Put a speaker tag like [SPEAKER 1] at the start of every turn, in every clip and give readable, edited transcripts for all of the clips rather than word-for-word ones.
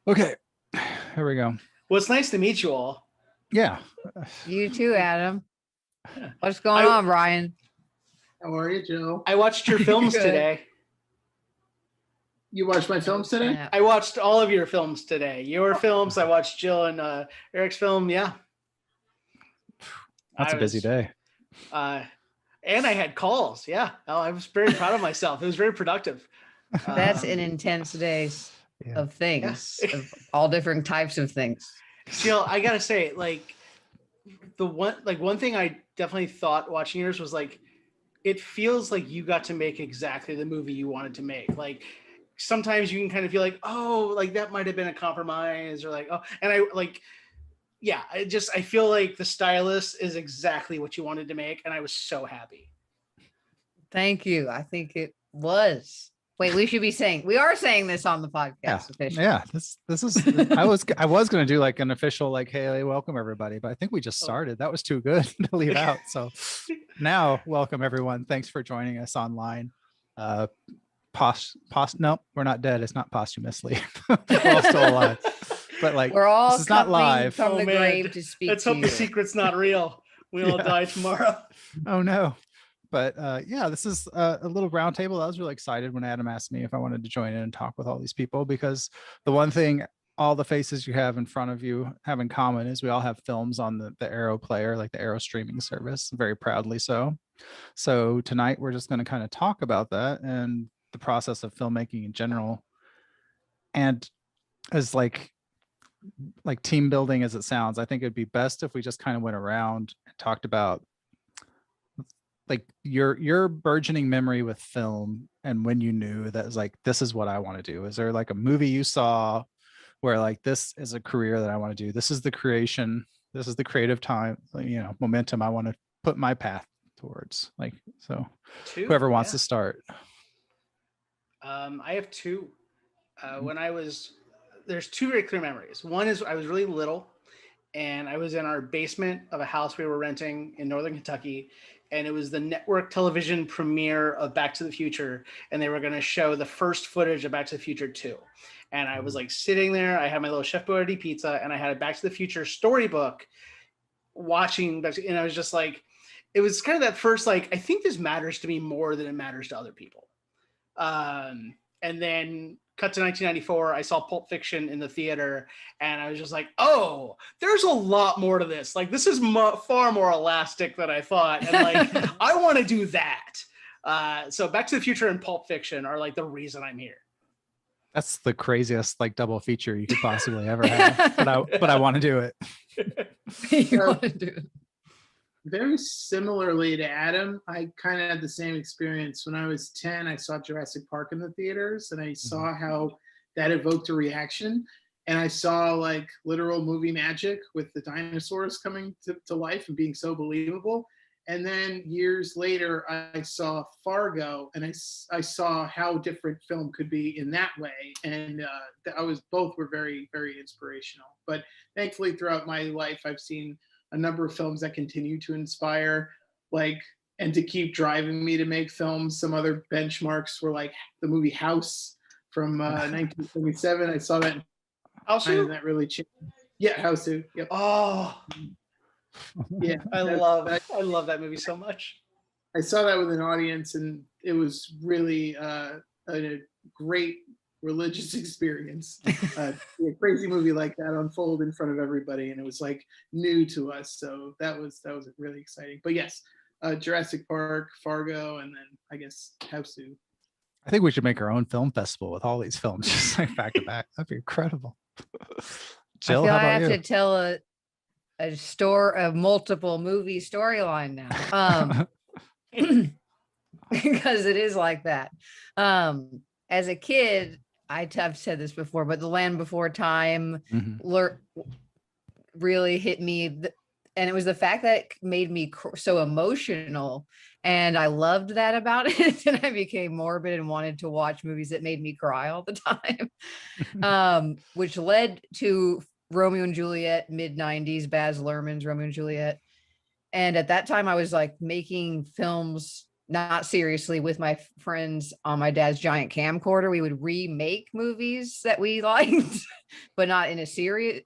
[SPEAKER 1] Okay, here we go.
[SPEAKER 2] Well, it's nice to meet you all.
[SPEAKER 1] Yeah.
[SPEAKER 3] You too, Adam. What's going on, Ryan?
[SPEAKER 4] How are you, Jill?
[SPEAKER 2] I watched your films today.
[SPEAKER 4] You watched my films today?
[SPEAKER 2] I watched all of your films today. Your films. I watched Jill and Eric's film. Yeah.
[SPEAKER 1] That's a busy day.
[SPEAKER 2] And I had calls. Yeah. Oh, I was very proud of myself. It was very productive.
[SPEAKER 3] That's an intense day of things, of all different types of things.
[SPEAKER 2] Jill, I gotta say, one thing I definitely thought watching yours was it feels like you got to make exactly the movie you wanted to make. Like sometimes you can kind of feel like, oh, like that might have been a compromise, or like, oh, and I feel like The Stylist is exactly what you wanted to make, and I was so happy.
[SPEAKER 3] Thank you. I think it was. Wait, we are saying this on the podcast officially.
[SPEAKER 1] Yeah, this is I was going to do like an official hey, welcome everybody, but I think we just started. That was too good to leave out. So now welcome everyone. Thanks for joining us online. No, we're not dead. It's not posthumously. We're all still alive. But
[SPEAKER 3] we're all
[SPEAKER 1] this is not live
[SPEAKER 3] from the grave to speak.
[SPEAKER 2] Let's hope the secret's not real. We all die tomorrow.
[SPEAKER 1] Oh no. But this is a little roundtable. I was really excited when Adam asked me if I wanted to join in and talk with all these people, because the one thing all the faces you have in front of you have in common is we all have films on the Arrow player, like the Arrow streaming service, very proudly so. So tonight we're just going to kind of talk about that and the process of filmmaking in general. And as like team building as it sounds, I think it'd be best if we just kind of went around and talked about your burgeoning memory with film and when you knew that was this is what I want to do. Is there a movie you saw where this is a career that I want to do? This is the creation. This is the creative time, momentum I want to put my path towards. Whoever wants to start.
[SPEAKER 2] I have two. There's two very clear memories. One is I was really little and I was in our basement of a house we were renting in Northern Kentucky. And it was the network television premiere of Back to the Future. And they were going to show the first footage of Back to the Future 2. And I was sitting there, I had my little Chef Boyardee pizza, and I had a Back to the Future storybook watching. And I was just it was kind of that first, I think this matters to me more than it matters to other people. And then cut to 1994, I saw Pulp Fiction in the theater, and I was just oh, there's a lot more to this. This is far more elastic than I thought. And I want to do that. So Back to the Future and Pulp Fiction are the reason I'm here.
[SPEAKER 1] That's the craziest double feature you could possibly ever have. but I want to do it.
[SPEAKER 3] You want to do it.
[SPEAKER 4] Very similarly to Adam, I kind of had the same experience. When I was 10, I saw Jurassic Park in the theaters, and I saw how that evoked a reaction. And I saw literal movie magic with the dinosaurs coming to life and being so believable. And then years later, I saw Fargo, and I saw how different film could be in that way. And both were very, very inspirational. But thankfully, throughout my life, I've seen a number of films that continue to inspire, and to keep driving me to make films. Some other benchmarks were the movie House from 1977. I saw that.
[SPEAKER 2] House,
[SPEAKER 4] and that really changed. Yeah, House. Yep.
[SPEAKER 2] Oh,
[SPEAKER 4] yeah.
[SPEAKER 2] I love that movie so much.
[SPEAKER 4] I saw that with an audience, and it was really a great religious experience. A crazy movie like that unfold in front of everybody, and it was new to us, so that was really exciting. But yes, Jurassic Park, Fargo, and then I guess House.
[SPEAKER 1] I think we should make our own film festival with all these films just back to back. That'd be incredible. Jill,
[SPEAKER 3] I feel
[SPEAKER 1] how about
[SPEAKER 3] I have
[SPEAKER 1] you?
[SPEAKER 3] to tell a multiple movie storyline now. Because it is like that. As a kid, I've said this before, but The Land Before Time really hit me. And it was the fact that it made me so emotional. And I loved that about it. And I became morbid and wanted to watch movies that made me cry all the time, which led to Romeo and Juliet, mid-90s, Baz Luhrmann's Romeo and Juliet. And at that time, I was making films not seriously, with my friends on my dad's giant camcorder, we would remake movies that we liked, but not in a serious.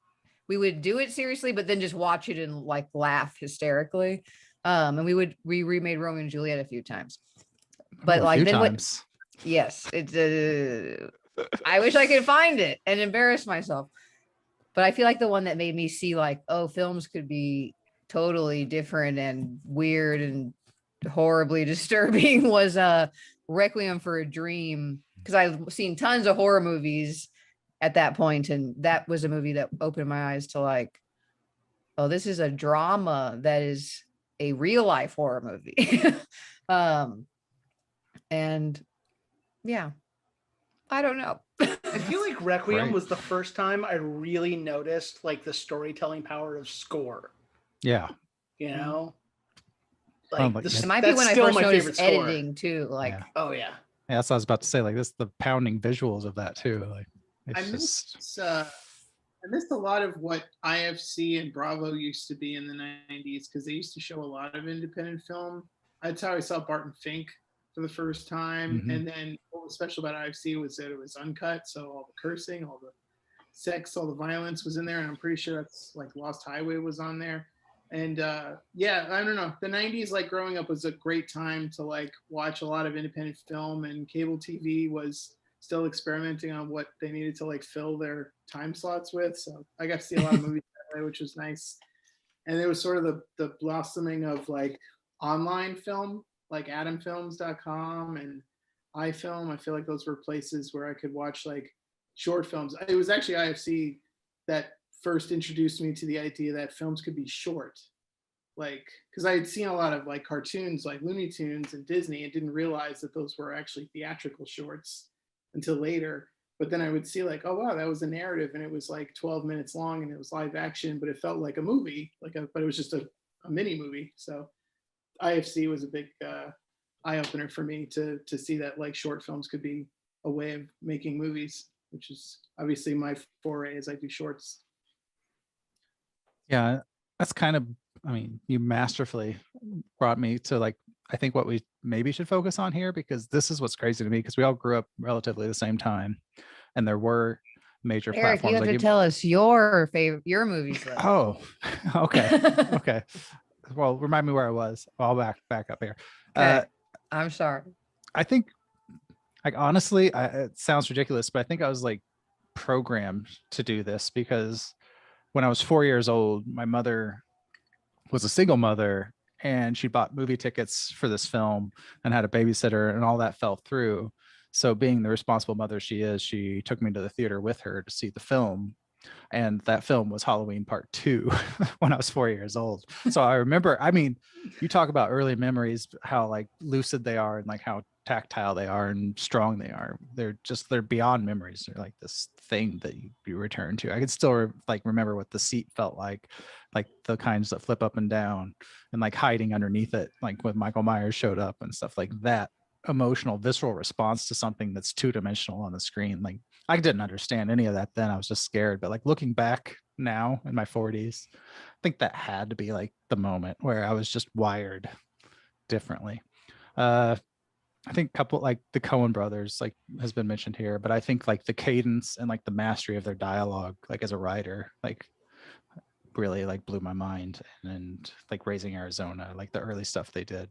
[SPEAKER 3] We would do it seriously, but then just watch it and like laugh hysterically. And we remade Romeo and Juliet a few times. But
[SPEAKER 1] Ooh, a
[SPEAKER 3] like
[SPEAKER 1] few
[SPEAKER 3] then
[SPEAKER 1] times.
[SPEAKER 3] yes, it's I wish I could find it and embarrass myself. But I feel like the one that made me see like, oh, films could be totally different and weird and horribly disturbing was Requiem for a Dream, because I've seen tons of horror movies at that point, and that was a movie that opened my eyes to like, oh, this is a drama that is a real life horror movie. And yeah, I don't know.
[SPEAKER 2] I feel like Requiem
[SPEAKER 1] Right.
[SPEAKER 2] was the first time I really noticed like the storytelling power of score.
[SPEAKER 1] Yeah.
[SPEAKER 2] You know,
[SPEAKER 1] Like,
[SPEAKER 2] like
[SPEAKER 1] it
[SPEAKER 3] It might be
[SPEAKER 2] that's
[SPEAKER 3] when I
[SPEAKER 2] still
[SPEAKER 3] first
[SPEAKER 2] my favorite
[SPEAKER 3] noticed
[SPEAKER 2] score.
[SPEAKER 3] editing too. Like,
[SPEAKER 1] Yeah.
[SPEAKER 2] Oh yeah.
[SPEAKER 1] Yeah, that's what I was about to say. Like this, the pounding visuals of that too. Like
[SPEAKER 4] I
[SPEAKER 1] it's just
[SPEAKER 4] missed a lot of what IFC and Bravo used to be in the 90s, because they used to show a lot of independent film. That's how I saw Barton Fink for the first time.
[SPEAKER 1] Mhm.
[SPEAKER 4] And then what was special about IFC was that it was uncut. So all the cursing, all the sex, all the violence was in there. And I'm pretty sure that's like Lost Highway was on there. And yeah, I don't know. The 90s, like growing up, was a great time to like watch a lot of independent film, and cable TV was still experimenting on what they needed to like fill their time slots with. So I got to see a lot of movies that way, which was nice. And it was sort of the blossoming of like online film, like adamfilms.com and iFilm. I feel like those were places where I could watch like short films. It was actually IFC that first introduced me to the idea that films could be short. Like, because I had seen a lot of like cartoons like Looney Tunes and Disney and didn't realize that those were actually theatrical shorts until later. But then I would see like, oh wow, that was a narrative, and it was like 12 minutes long, and it was live action, but it felt like a movie, but it was just a mini movie. So IFC was a big eye opener for me to see that like short films could be a way of making movies, which is obviously my foray as I do shorts.
[SPEAKER 1] yeah, that's kind of, I mean, you masterfully brought me to like, I think what we maybe should focus on here, because this is what's crazy to me, because we all grew up relatively the same time, and there were major
[SPEAKER 3] Eric,
[SPEAKER 1] platforms
[SPEAKER 3] you have
[SPEAKER 1] like
[SPEAKER 3] to tell us your movies list.
[SPEAKER 1] Oh, okay. Okay. Well, remind me where I was. I'll back up here.
[SPEAKER 3] Okay. I'm sorry.
[SPEAKER 1] I think, like, honestly, it sounds ridiculous, but I think I was like programmed to do this because when I was 4 years old, my mother was a single mother, and she bought movie tickets for this film and had a babysitter, and all that fell through. So being the responsible mother she is, she took me to the theater with her to see the film. And that film was Halloween Part 2 when I was 4 years old. So I remember, I mean, you talk about early memories, how like lucid they are and like how tactile they are and strong they are. They're beyond memories. They're like this thing that you return to. I can still like remember what the seat felt like the kinds that flip up and down, and like hiding underneath it, like when Michael Myers showed up and stuff like that. Emotional, visceral response to something that's two-dimensional on the screen. Like I didn't understand any of that then. I was just scared. But like looking back now in my 40s, I think that had to be like the moment where I was just wired differently. I think a couple like the Coen brothers like has been mentioned here, but I think like the cadence and like the mastery of their dialogue, like as a writer, like really like blew my mind. And like Raising Arizona, like the early stuff they did.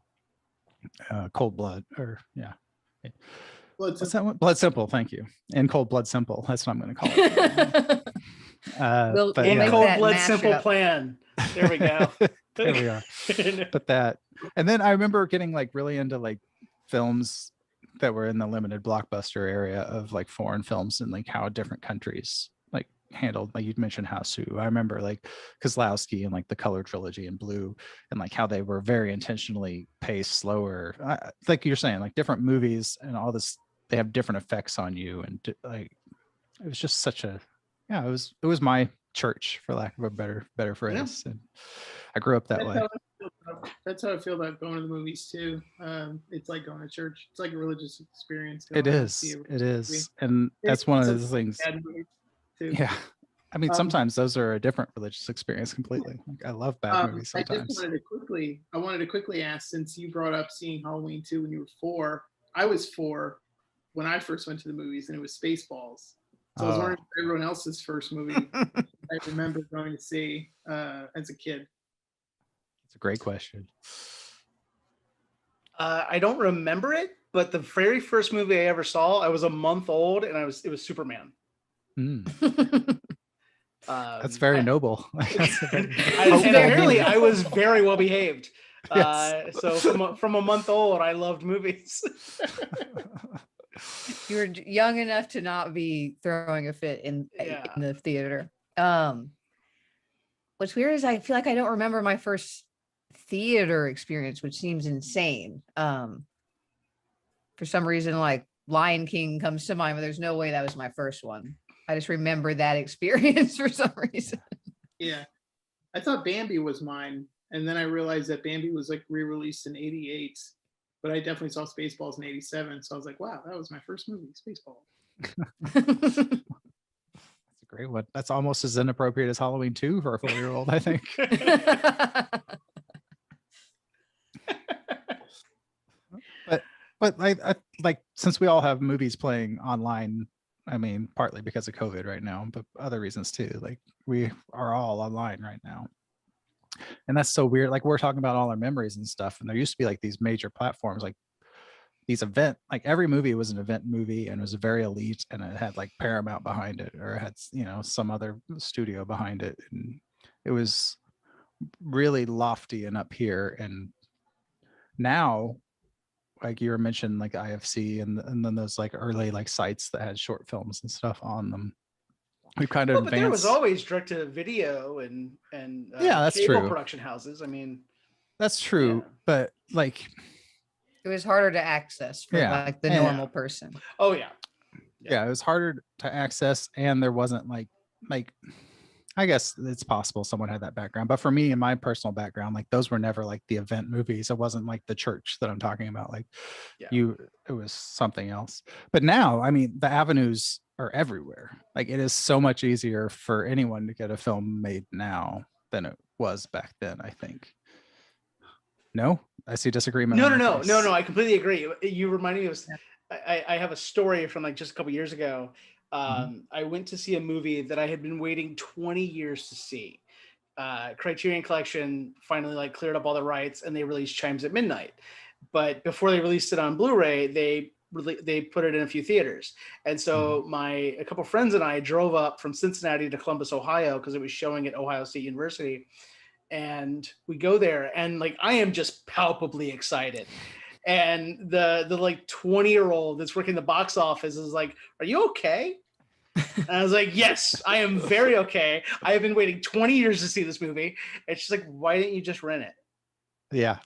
[SPEAKER 1] Cold Blood, or yeah. What's that one? Blood Simple, thank you. And Cold Blood Simple, that's what I'm going to call it.
[SPEAKER 3] We'll
[SPEAKER 1] but
[SPEAKER 2] In
[SPEAKER 3] make
[SPEAKER 1] yeah,
[SPEAKER 2] Cold
[SPEAKER 3] that
[SPEAKER 2] Blood Simple
[SPEAKER 3] mashup.
[SPEAKER 2] Plan. There we go.
[SPEAKER 1] there we are. But that, and then I remember getting like really into like films that were in the limited blockbuster area of like foreign films, and like how different countries like handled, like you'd mentioned Hasu. I remember like Kozlowski and like the Color Trilogy and Blue, and like how they were very intentionally paced slower. Like you're saying, like different movies and all this, they have different effects on you, and like it was just such a, yeah, it was my church, for lack of a better phrase. And I grew up that way.
[SPEAKER 4] That's how I feel about going to the movies too. It's like going to church. It's like a religious experience.
[SPEAKER 1] It is, and that's one of those things. Yeah, I mean, sometimes those are a different religious experience completely. Like, I love bad movies
[SPEAKER 4] I just
[SPEAKER 1] sometimes.
[SPEAKER 4] wanted to quickly ask, since you brought up seeing Halloween 2 when you were 4, I was 4 when I first went to the movies, and it was Spaceballs. So I was wondering if everyone else's first movie I remember going to see as a kid.
[SPEAKER 1] It's a great question.
[SPEAKER 2] I don't remember it, but the very first movie I ever saw, I was a month old, and it was Superman.
[SPEAKER 1] That's very noble.
[SPEAKER 2] Apparently, I was very well behaved.
[SPEAKER 1] Yes.
[SPEAKER 2] So from a month old, I loved movies.
[SPEAKER 3] You were young enough to not be throwing a fit in the theater. What's weird is I feel like I don't remember my first theater experience, which seems insane. For some reason, like Lion King comes to mind, but there's no way that was my first one. I just remember that experience for some reason.
[SPEAKER 4] Yeah. I thought Bambi was mine. And then I realized that Bambi was like re-released in 88. But I definitely saw Spaceballs in 87. So I was like, wow, that was my first movie, Spaceballs.
[SPEAKER 1] That's a great one. That's almost as inappropriate as Halloween 2 for a 4-year-old, I think. But I like, since we all have movies playing online, I mean, partly because of COVID right now, but other reasons too. Like, we are all online right now. And that's so weird. Like, we're talking about all our memories and stuff. And there used to be like these major platforms, like these like every movie was an event movie, and it was very elite, and it had like Paramount behind it, or it had, some other studio behind it. And it was really lofty and up here. And now, like you were mentioning, like IFC and then those like early like sites that had short films and stuff on them. We've kind of advanced.
[SPEAKER 2] But there was always direct to video and
[SPEAKER 1] that's
[SPEAKER 2] cable
[SPEAKER 1] true.
[SPEAKER 2] production houses. I mean,
[SPEAKER 1] that's true, but like
[SPEAKER 3] it was harder to access for like the normal person.
[SPEAKER 2] Oh yeah,
[SPEAKER 1] it was harder to access, and there wasn't like I guess it's possible someone had that background, but for me and my personal background, like those were never like the event movies. It wasn't like the church that I'm talking about. Like it was something else. But now, I mean, the avenues are everywhere. Like, it is so much easier for anyone to get a film made now than it was back then, I think. No, I see disagreement.
[SPEAKER 2] No. I completely agree. You reminded me of. I have a story from like just a couple years ago. I went to see a movie that I had been waiting 20 years to see. Criterion Collection finally like cleared up all the rights, and they released Chimes at Midnight. But before they released it on Blu-ray, they put it in a few theaters. And so a couple friends and I drove up from Cincinnati to Columbus, Ohio, because it was showing at Ohio State University. And we go there, and like I am just palpably excited. And the like 20-year-old that's working the box office is like, "Are you okay?" And I was like, "Yes, I am very okay. I have been waiting 20 years to see this movie." And she's like, "Why didn't you just rent it?"
[SPEAKER 1] Yeah.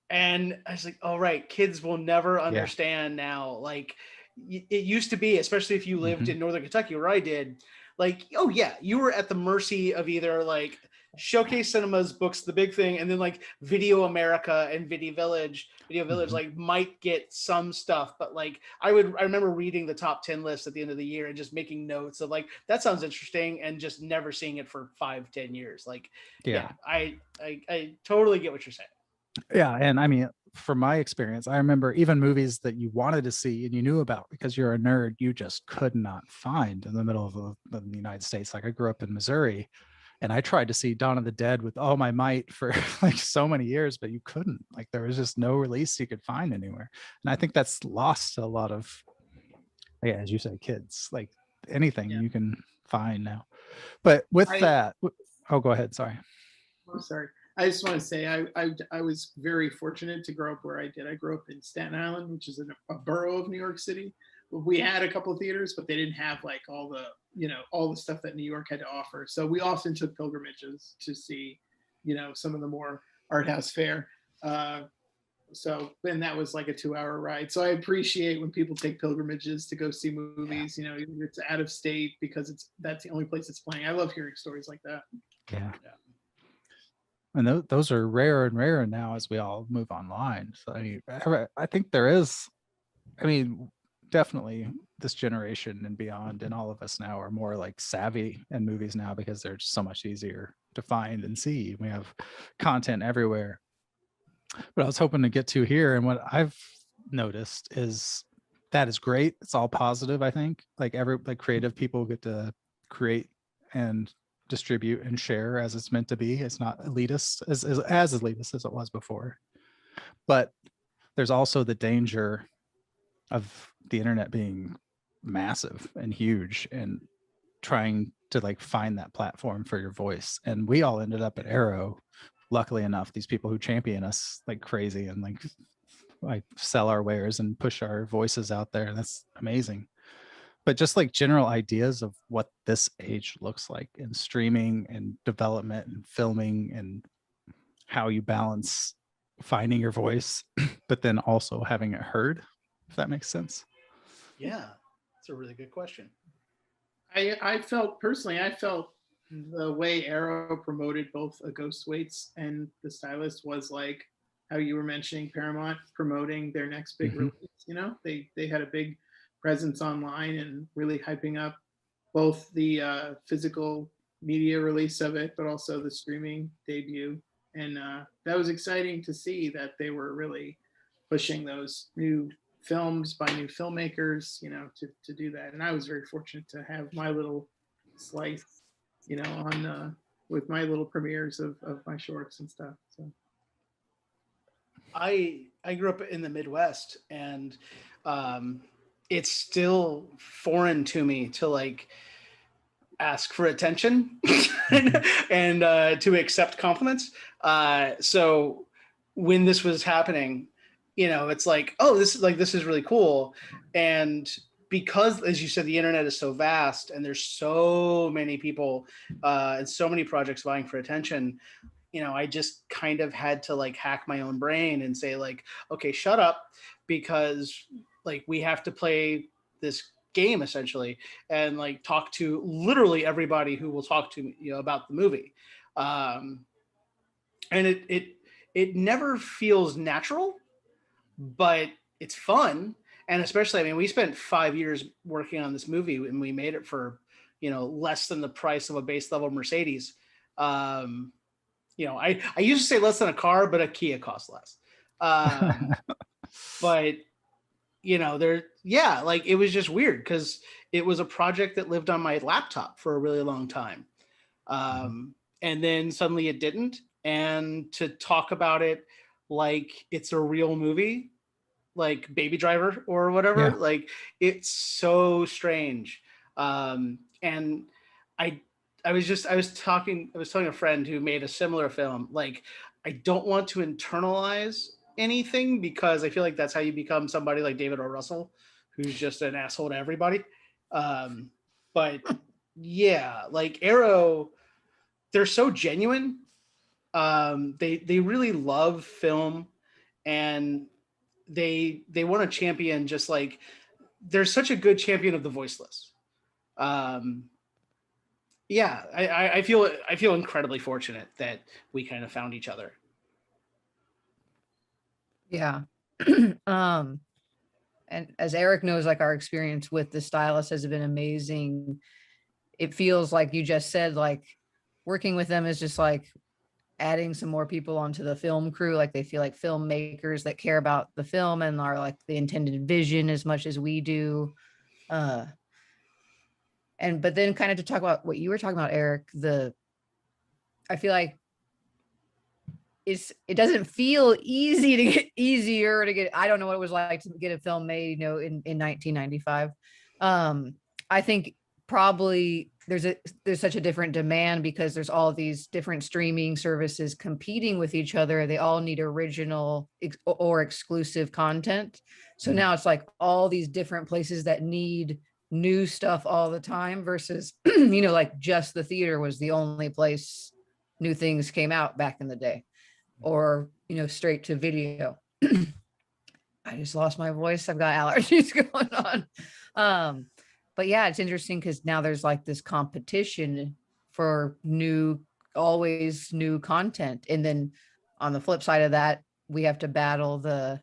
[SPEAKER 2] And I was like, "Oh, right. Kids will never understand now. Like, it used to be, especially if you lived in Northern Kentucky where I did, like, oh yeah, you were at the mercy of either like Showcase Cinemas books the big thing, and then like Video America and Video Village like might get some stuff, but like I remember reading the top 10 list at the end of the year and just making notes of like, that sounds interesting, and just never seeing it for 5-10 years. Like, I totally get what you're saying.
[SPEAKER 1] Yeah, and I mean, from my experience, I remember even movies that you wanted to see and you knew about because you're a nerd, you just could not find in the middle of the United States. Like, I grew up in Missouri, and I tried to see Dawn of the Dead with all my might for like so many years, but you couldn't. Like, there was just no release you could find anywhere. And I think that's lost to a lot of, as you say, kids. Like, anything you can find now. But with that, go ahead. Sorry.
[SPEAKER 4] I'm sorry. I just want to say I was very fortunate to grow up where I did. I grew up in Staten Island, which is a borough of New York City. We had a couple of theaters, but they didn't have like all the stuff that New York had to offer. So we often took pilgrimages to see, some of the more art house fare. So then that was like a 2-hour ride. So I appreciate when people take pilgrimages to go see movies, even if it's out of state, because that's the only place it's playing. I love hearing stories like that.
[SPEAKER 1] Yeah. And those are rarer and rarer now as we all move online. So I think there is, definitely this generation and beyond, and all of us now are more like savvy in movies now because they're so much easier to find and see. We have content everywhere. But I was hoping to get to here, and what I've noticed is that is great. It's all positive. I think like creative people get to create and distribute and share as it's meant to be. It's not elitist as elitist as it was before. But there's also the danger of the internet being massive and huge and trying to like find that platform for your voice. And we all ended up at Arrow, luckily enough, these people who champion us like crazy and like sell our wares and push our voices out there. That's amazing. But just like general ideas of what this age looks like in streaming and development and filming, and how you balance finding your voice, but then also having it heard, if that makes sense.
[SPEAKER 2] Yeah, that's a really good question.
[SPEAKER 4] I felt personally, the way Arrow promoted both A Ghost Waits and The Stylist was like how you were mentioning Paramount promoting their next big release. You know, they had a big presence online and really hyping up both the physical media release of it, but also the streaming debut. And that was exciting to see that they were really pushing those new films by new filmmakers, you know, to do that. And I was very fortunate to have my little slice, you know, on with my little premieres of my shorts and stuff. So
[SPEAKER 2] I grew up in the Midwest, and it's still foreign to me to like ask for attention and to accept compliments. So when this was happening, you know, it's like, oh, this is really cool. And because, as you said, the internet is so vast and there's so many people and so many projects vying for attention, you know, I just kind of had to like hack my own brain and say like, okay, shut up, because like we have to play this game essentially and like talk to literally everybody who will talk to me, you know, about the movie. And it never feels natural, but it's fun. And especially, I mean, we spent 5 years working on this movie and we made it for, you know, less than the price of a base level Mercedes. You know, I used to say less than a car, but a Kia costs less. But you know, like it was just weird because it was a project that lived on my laptop for a really long time. And then suddenly it didn't. And to talk about it like it's a real movie, like Baby Driver or whatever, like it's so strange. And I was telling a friend who made a similar film, like, I don't want to internalize anything because I feel like that's how you become somebody like David O. Russell, who's just an asshole to everybody. But yeah, like Arrow, they're so genuine. They really love film, and they want to champion, just like they're such a good champion of the voiceless. Yeah, I feel incredibly fortunate that we kind of found each other.
[SPEAKER 3] Yeah. And as Eric knows, like our experience with the Stylist has been amazing. It feels like you just said, like working with them is just like adding some more people onto the film crew. Like they feel like filmmakers that care about the film and are like the intended vision as much as we do. But then kind of to talk about what you were talking about, Eric, I feel like it doesn't feel easy to get easier to get. I don't know what it was like to get a film made, you know, in 1995. I think probably there's such a different demand because there's all these different streaming services competing with each other. They all need original or exclusive content. So now it's like all these different places that need new stuff all the time versus, you know, like just the theater was the only place new things came out back in the day, or, you know, straight to video. I just lost my voice. I've got allergies going on. But yeah, it's interesting because now there's like this competition for always new content. And then on the flip side of that, we have to battle the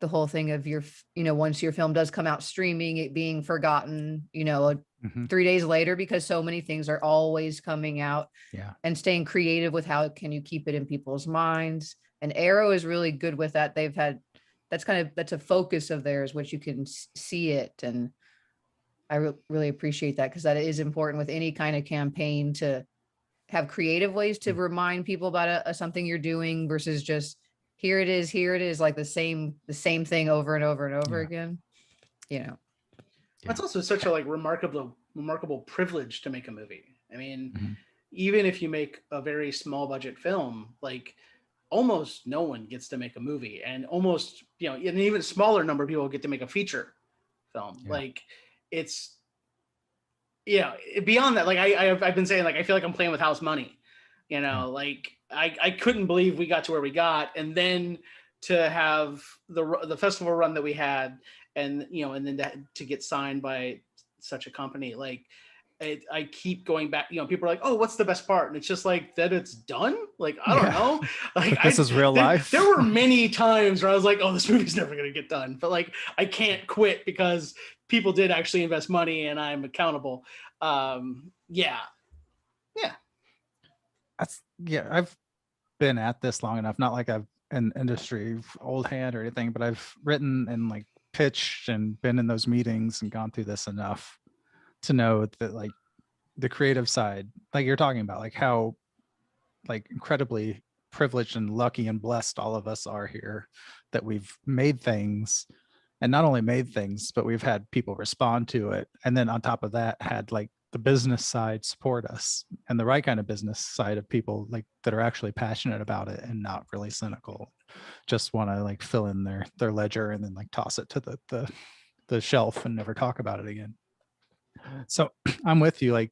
[SPEAKER 3] the whole thing of once your film does come out streaming, it being forgotten, 3 days later, because so many things are always coming out.
[SPEAKER 1] Yeah.
[SPEAKER 3] And staying creative with how can you keep it in people's minds. And Arrow is really good with that. That's a focus of theirs, which you can see it. And I really appreciate that, because that is important with any kind of campaign, to have creative ways to remind people about something you're doing versus just here it is, like the same thing over and over and over again.
[SPEAKER 2] That's also such a remarkable privilege to make a movie. I mean, even if you make a very small budget film, like almost no one gets to make a movie, and almost, an even smaller number of people get to make a feature film.
[SPEAKER 1] Yeah.
[SPEAKER 2] Like it's, beyond that, like I've been saying, like, I feel like I'm playing with house money, like I couldn't believe we got to where we got. And then to have the festival run that we had, and, and then to get signed by such a company, like I keep going back, people are like, oh, what's the best part? And it's just like that it's done. Like, I don't know. Like
[SPEAKER 1] this is real life.
[SPEAKER 2] There were many times where I was like, oh, this movie's never going to get done. But like, I can't quit because people did actually invest money and I'm accountable. Yeah.
[SPEAKER 1] I've been at this long enough, not like I've an industry old hand or anything, but I've written and like pitched and been in those meetings and gone through this enough to know that like the creative side, like you're talking about, like how like incredibly privileged and lucky and blessed all of us are here, that we've made things, and not only made things, but we've had people respond to it. And then on top of that, had like the business side support us, and the right kind of business side of people like that are actually passionate about it and not really cynical, just want to like fill in their ledger and then like toss it to the shelf and never talk about it again. So I'm with you. Like,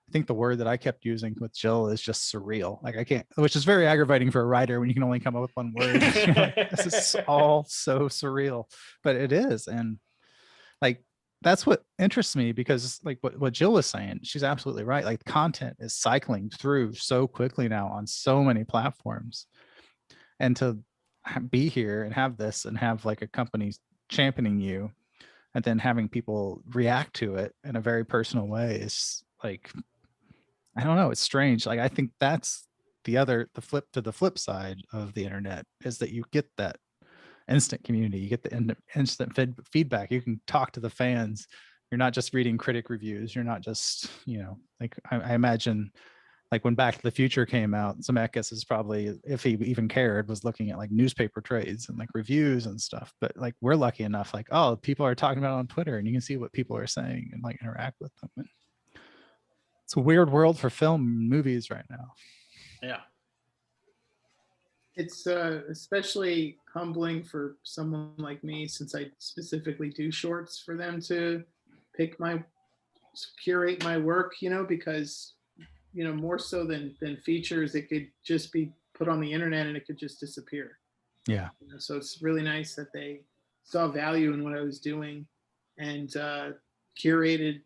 [SPEAKER 1] I think the word that I kept using with Jill is just surreal. Like I can't, which is very aggravating for a writer when you can only come up with one word. Like, this is all so surreal, but it is. And like, that's what interests me, because like what Jill was saying, she's absolutely right. Like content is cycling through so quickly now on so many platforms, and to be here and have this and have like a company championing you, and then having people react to it in a very personal way is like, I don't know, it's strange. Like I think that's the flip side of the internet, is that you get that instant community, you get the instant feedback, you can talk to the fans, you're not just reading critic reviews, you're not just, like I imagine like when Back to the Future came out, Zemeckis is probably, if he even cared, was looking at like newspaper trades and like reviews and stuff. But like we're lucky enough, like, oh, people are talking about it on Twitter and you can see what people are saying and like interact with them. And it's a weird world for film and movies right now.
[SPEAKER 2] Yeah.
[SPEAKER 4] It's especially humbling for someone like me, since I specifically do shorts, for them to curate my work, because, more so than features, it could just be put on the internet and it could just disappear.
[SPEAKER 1] Yeah.
[SPEAKER 4] So it's really nice that they saw value in what I was doing and curated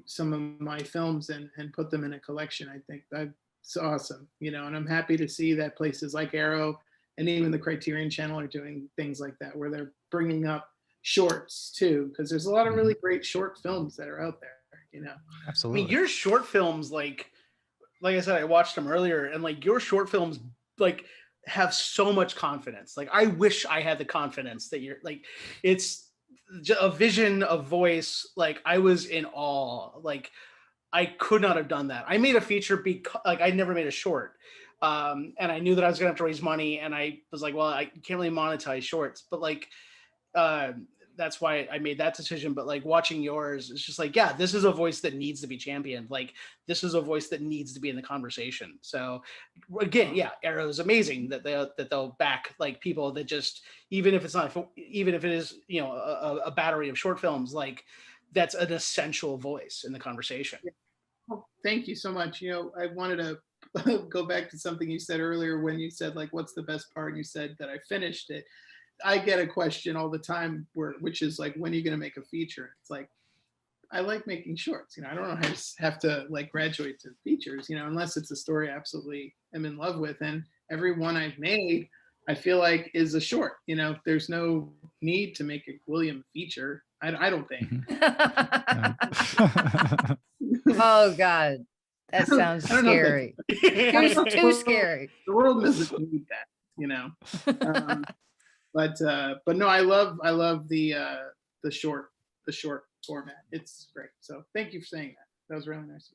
[SPEAKER 4] some of my films and put them in a collection. I think that's awesome, and I'm happy to see that places like Arrow and even the Criterion Channel are doing things like that, where they're bringing up shorts too, because there's a lot of really great short films that are out there.
[SPEAKER 1] Absolutely.
[SPEAKER 2] I mean, your short films, like I said, I watched them earlier, and like your short films, like have so much confidence. Like I wish I had the confidence that you're like, it's a vision, a voice. Like I was in awe. Like I could not have done that. I made a feature because like I never made a short. And I knew that I was gonna have to raise money, and I was like, well, I can't really monetize shorts, but like, that's why I made that decision. But like watching yours, it's just like, yeah, this is a voice that needs to be championed. Like this is a voice that needs to be in the conversation. So again, yeah, Arrow is amazing that they'll back like people that just, even if it is, a battery of short films, like that's an essential voice in the conversation.
[SPEAKER 4] Well, thank you so much. I wanted to go back to something you said earlier when you said like, what's the best part? You said that I finished it. I get a question all the time which is like, when are you going to make a feature? It's like, I like making shorts. I don't know how to have to like graduate to features, unless it's a story I absolutely am in love with. And every one I've made, I feel like is a short. You know, there's no need to make a William feature. I don't think.
[SPEAKER 3] Oh God, that sounds
[SPEAKER 4] I don't know if
[SPEAKER 3] scary. Too scary.
[SPEAKER 4] The world doesn't need that, you know. But no, I love the short format. It's great. So thank you for saying that. That was really nice.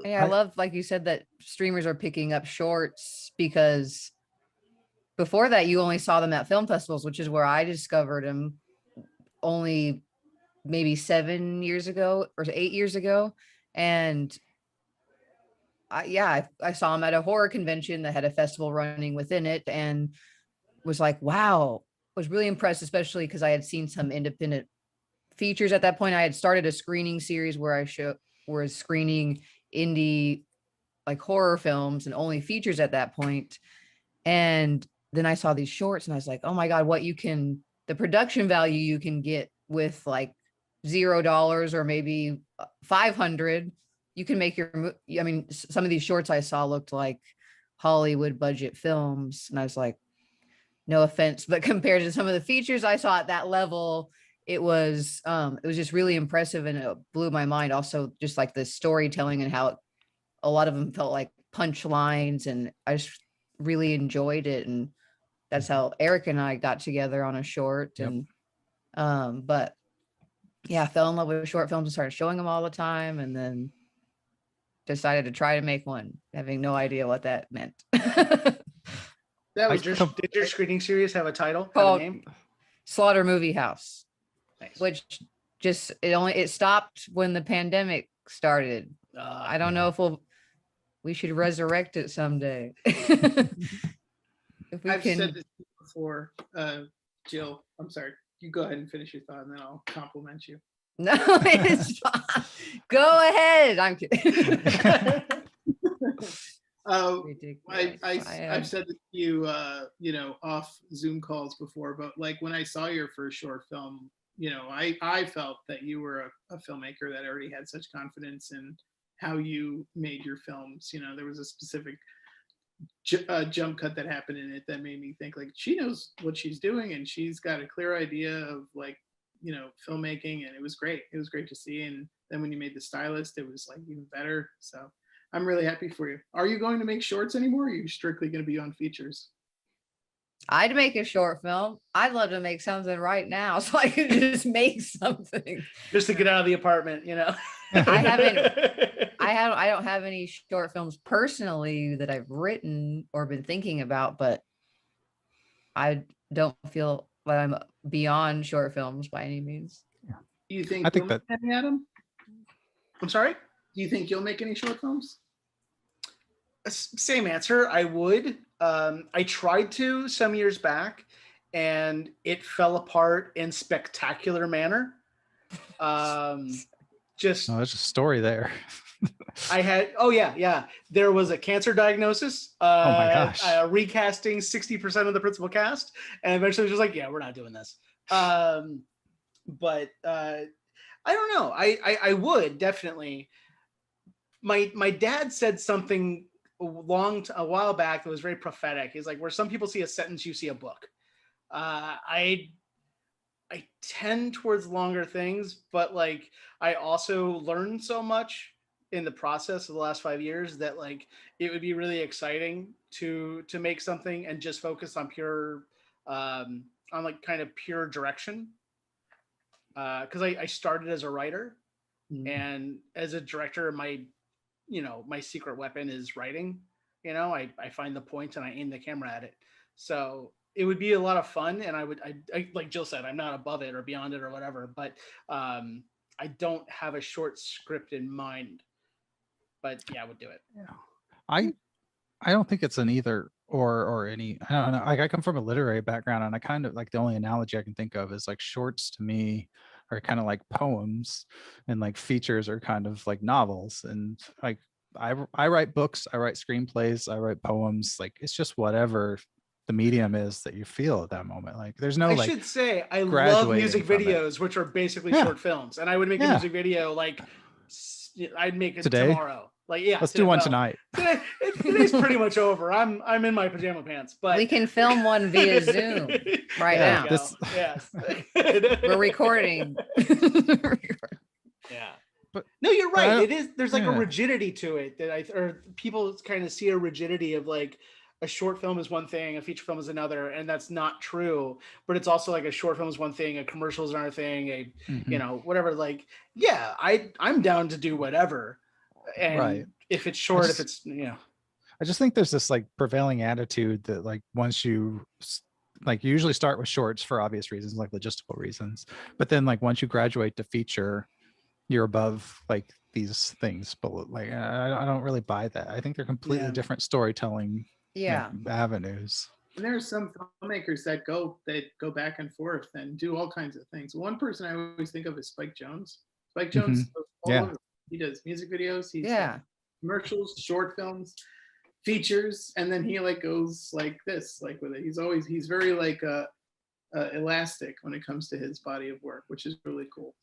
[SPEAKER 3] Yeah, I love, like you said, that streamers are picking up shorts, because before that you only saw them at film festivals, which is where I discovered them only maybe 7 years ago or 8 years ago. And I saw them at a horror convention that had a festival running within it, and was like, wow, was really impressed, especially because I had seen some independent features at that point. I had started a screening series where I was screening indie like horror films and only features at that point. And then I saw these shorts and I was like, oh my God, the production value you can get with like $0 or maybe 500, you can make I mean, some of these shorts I saw looked like Hollywood budget films. And I was like, no offense, but compared to some of the features I saw at that level, it was just really impressive, and it blew my mind. Also, just like the storytelling and how a lot of them felt like punchlines, and I just really enjoyed it. And that's how Eric and I got together on a short.
[SPEAKER 1] Yep.
[SPEAKER 3] And but yeah, I fell in love with short films and started showing them all the time, and then decided to try to make one, having no idea what that meant.
[SPEAKER 4] That was
[SPEAKER 2] Did your screening series have a title? Have a
[SPEAKER 3] Called
[SPEAKER 2] name?
[SPEAKER 3] Slaughter Movie House,
[SPEAKER 2] Nice.
[SPEAKER 3] which just it stopped when the pandemic started. I don't know if we should resurrect it someday. If we
[SPEAKER 4] I've
[SPEAKER 3] can.
[SPEAKER 4] said this before, Jill. I'm sorry. You go ahead and finish your thought, and then I'll compliment you.
[SPEAKER 3] No, it's fine. Go ahead. I'm kidding.
[SPEAKER 4] I've said this to you, you know, off Zoom calls before, but like when I saw your first short film, you know, I felt that you were a filmmaker that already had such confidence in how you made your films. You know, there was a specific jump cut that happened in it that made me think like she knows what she's doing and she's got a clear idea of like, you know, filmmaking, and it was great. It was great to see. And then when you made The Stylist, it was like even better. So I'm really happy for you. Are you going to make shorts anymore? Or are you strictly going to be on features?
[SPEAKER 3] I'd make a short film. I'd love to make something right now so I could just make something.
[SPEAKER 2] Just to get out of the apartment, you know.
[SPEAKER 3] I don't have any short films personally that I've written or been thinking about, but I don't feel that I'm beyond short films by any means.
[SPEAKER 4] Do you think
[SPEAKER 1] I think
[SPEAKER 4] you'll
[SPEAKER 1] that-
[SPEAKER 4] make any, Adam?
[SPEAKER 2] I'm sorry?
[SPEAKER 4] Do you think you'll make any short films?
[SPEAKER 2] Same answer. I would. I tried to some years back, and it fell apart in spectacular manner. Just
[SPEAKER 1] No, there's a story there.
[SPEAKER 2] I had. Oh yeah. There was a cancer diagnosis.
[SPEAKER 1] Oh my gosh.
[SPEAKER 2] Recasting 60% of the principal cast, and eventually it was just like, yeah, we're not doing this. But I don't know. I would definitely. My dad said something a while back that was very prophetic. He's like, where some people see a sentence, you see a book. I tend towards longer things, but like I also learned so much in the process of the last 5 years that like it would be really exciting to make something and just focus on pure on like kind of pure direction. Because I started as a writer, and as a director, my secret weapon is writing. You know, I find the point and I aim the camera at it. So it would be a lot of fun, and I like Jill said, I'm not above it or beyond it or whatever, but I don't have a short script in mind. But yeah, I would do it.
[SPEAKER 1] Yeah. I don't think it's an either or any. I don't know. Like I come from a literary background, and I kind of like the only analogy I can think of is like shorts to me are kind of like poems, and like features are kind of like novels. And like I write books, I write screenplays, I write poems. Like it's just whatever the medium is that you feel at that moment. Like there's no
[SPEAKER 2] I
[SPEAKER 1] like
[SPEAKER 2] should say I love
[SPEAKER 1] graduating
[SPEAKER 2] music
[SPEAKER 1] from it.
[SPEAKER 2] videos, which are basically
[SPEAKER 1] Yeah.
[SPEAKER 2] short films, and I would make a
[SPEAKER 1] Yeah.
[SPEAKER 2] music video like I'd make it
[SPEAKER 1] Today?
[SPEAKER 2] tomorrow. Like, yeah,
[SPEAKER 1] Let's do one
[SPEAKER 2] well,
[SPEAKER 1] tonight.
[SPEAKER 2] Today's pretty much over. I'm in my pajama pants, but
[SPEAKER 3] We can film one via Zoom right
[SPEAKER 1] Yeah,
[SPEAKER 3] now.
[SPEAKER 1] this-
[SPEAKER 2] Yes.
[SPEAKER 3] We're recording.
[SPEAKER 2] Yeah.
[SPEAKER 1] But-
[SPEAKER 2] No, you're
[SPEAKER 1] but I
[SPEAKER 2] right.
[SPEAKER 1] don't-
[SPEAKER 2] It is. There's like a
[SPEAKER 1] yeah.
[SPEAKER 2] rigidity to it that or people kind of see a rigidity of like a short film is one thing, a feature film is another, and that's not true. But it's also like a short film is one thing, a commercial is another thing, a
[SPEAKER 1] Mhm.
[SPEAKER 2] whatever. Like, yeah, I'm down to do whatever, and
[SPEAKER 1] Right.
[SPEAKER 2] if it's short, if
[SPEAKER 1] just-
[SPEAKER 2] it's
[SPEAKER 1] I just think there's this like prevailing attitude that like once you like you usually start with shorts for obvious reasons, like logistical reasons, but then like once you graduate to feature, you're above like these things. But like I don't really buy that. I think they're completely
[SPEAKER 2] Yeah.
[SPEAKER 1] different storytelling
[SPEAKER 3] Yeah.
[SPEAKER 1] avenues.
[SPEAKER 4] And there are some filmmakers that go back and forth and do all kinds of things. One person I always think of is Spike Jonze. Spike Jonze, goes all
[SPEAKER 1] Yeah.
[SPEAKER 4] over. He does music videos. He's
[SPEAKER 3] Yeah.
[SPEAKER 4] commercials, short films, features, and then he like goes like this, like with it. He's very like elastic when it comes to his body of work, which is really cool.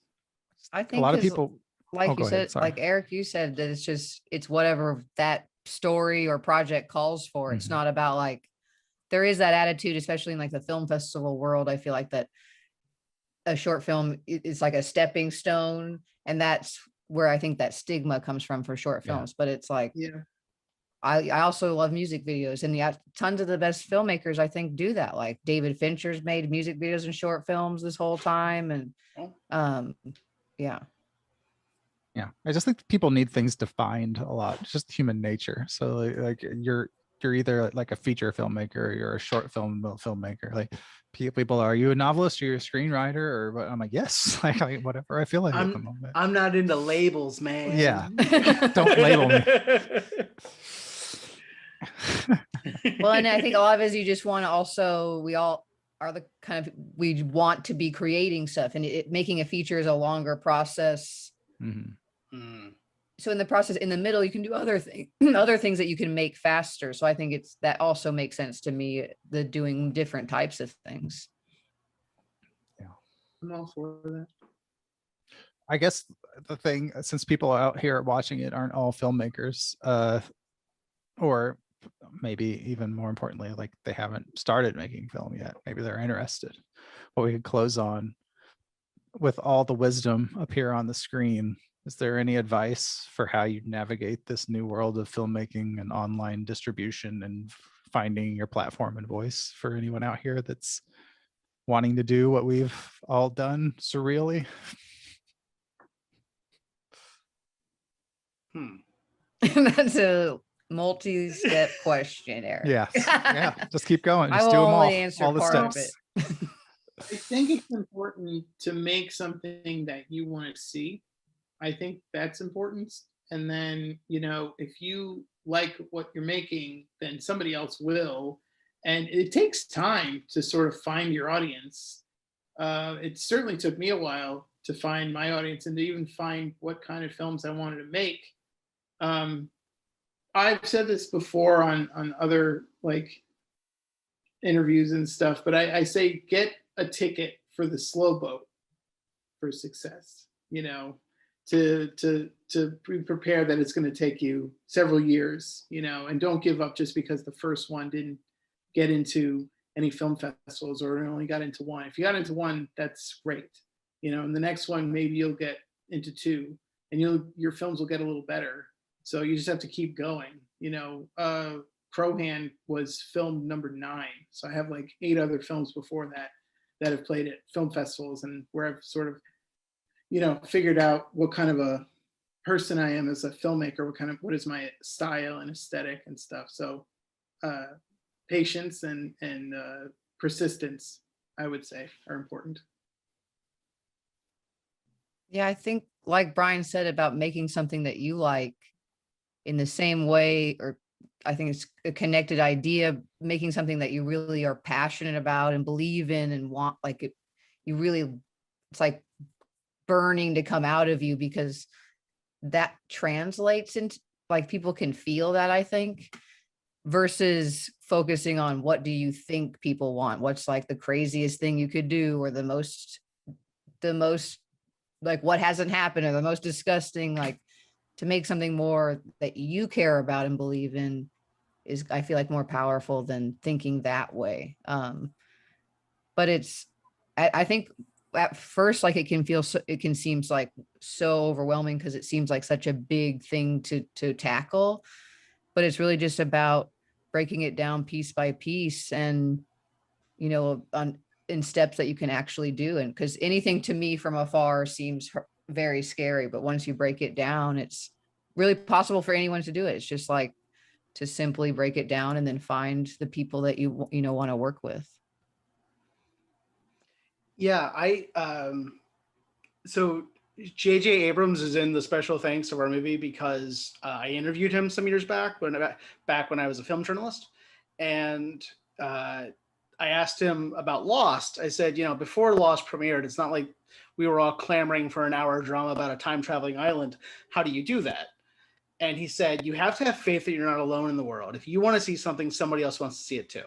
[SPEAKER 3] I
[SPEAKER 1] A
[SPEAKER 3] think
[SPEAKER 1] lot of
[SPEAKER 3] 'cause
[SPEAKER 1] people.
[SPEAKER 3] like
[SPEAKER 1] Oh,
[SPEAKER 3] you
[SPEAKER 1] go ahead,
[SPEAKER 3] said,
[SPEAKER 1] sorry.
[SPEAKER 3] like Eric, you said that it's whatever that story or project calls for. It's
[SPEAKER 1] Mhm.
[SPEAKER 3] not about like, there is that attitude, especially in like the film festival world. I feel like that a short film is like a stepping stone, and that's where I think that stigma comes from for short
[SPEAKER 1] Yeah.
[SPEAKER 3] films. But it's like,
[SPEAKER 4] Yeah.
[SPEAKER 3] I also love music videos, and yeah, tons of the best filmmakers I think do that. Like David Fincher's made music videos and short films this whole time, and yeah.
[SPEAKER 1] Yeah, I just think people need things defined a lot. It's just human nature. So like you're either like a feature filmmaker or you're a short film filmmaker. Like people are you a novelist or you're a screenwriter or what? I'm like, yes, like whatever I feel like at the moment.
[SPEAKER 2] I'm not into labels, man.
[SPEAKER 1] Yeah. Don't label me.
[SPEAKER 3] Well, and I think a lot of it is you just want to also, we all are the kind of, we want to be creating stuff, and making a feature is a longer process.
[SPEAKER 1] Mhm.
[SPEAKER 3] So in the process, in the middle, you can do other things, other things that you can make faster. So I think that also makes sense to me, the doing different types of things.
[SPEAKER 4] I'm all for that.
[SPEAKER 1] I guess the thing, since people out here watching it aren't all filmmakers, or maybe even more importantly, like they haven't started making film yet. Maybe they're interested. What we could close on with all the wisdom up here on the screen. Is there any advice for how you navigate this new world of filmmaking and online distribution and finding your platform and voice for anyone out here that's wanting to do what we've all done surreally?
[SPEAKER 3] That's a multi-step question, Eric.
[SPEAKER 1] Yeah, yeah. Just keep going.
[SPEAKER 3] I
[SPEAKER 1] Just
[SPEAKER 3] will
[SPEAKER 1] do them all.
[SPEAKER 3] only answer
[SPEAKER 1] All the
[SPEAKER 3] part of
[SPEAKER 1] steps.
[SPEAKER 3] it.
[SPEAKER 4] I think it's important to make something that you want to see. I think that's important. And then, if you like what you're making, then somebody else will. And it takes time to sort of find your audience. It certainly took me a while to find my audience and to even find what kind of films I wanted to make. I've said this before on other like interviews and stuff, but I say get a ticket for the slow boat for success. To be prepared that it's going to take you several years, and don't give up just because the first one didn't get into any film festivals or only got into one. If you got into one, that's great. And the next one, maybe you'll get into two, and your films will get a little better. So you just have to keep going. Crowhand was film number 9. So I have like 8 other films before that have played at film festivals, and where I've sort of, figured out what kind of a person I am as a filmmaker, what is my style and aesthetic and stuff. So patience and persistence, I would say, are important.
[SPEAKER 3] Yeah, I think like Brian said about making something that you like in the same way, or I think it's a connected idea, making something that you really are passionate about and believe in and want, like it, it's like burning to come out of you, because that translates into like people can feel that, I think, versus focusing on what do you think people want, what's like the craziest thing you could do, or the most like what hasn't happened, or the most disgusting, like to make something more that you care about and believe in is, I feel like, more powerful than thinking that way. But I think at first, like, it can seem like so overwhelming because it seems like such a big thing to tackle, but it's really just about breaking it down piece by piece, and in steps that you can actually do. And because anything to me from afar seems very scary, but once you break it down, it's really possible for anyone to do it. It's just like to simply break it down and then find the people that you want to work with.
[SPEAKER 2] Yeah, so J.J. Abrams is in the special thanks of our movie because I interviewed him some years back when I was a film journalist, and I asked him about Lost. I said, before Lost premiered, it's not like we were all clamoring for an hour drama about a time traveling island. How do you do that? And he said, you have to have faith that you're not alone in the world. If you want to see something, somebody else wants to see it too.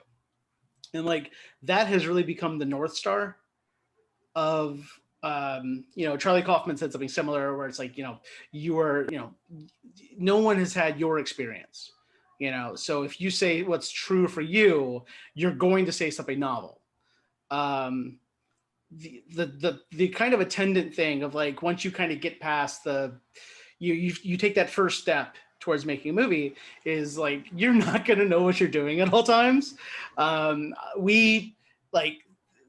[SPEAKER 2] And like, that has really become the North Star of, Charlie Kaufman said something similar where it's like, no one has had your experience, so if you say what's true for you, you're going to say something novel. The kind of attendant thing of like, once you kind of get past you take that first step towards making a movie, is like, you're not going to know what you're doing at all times.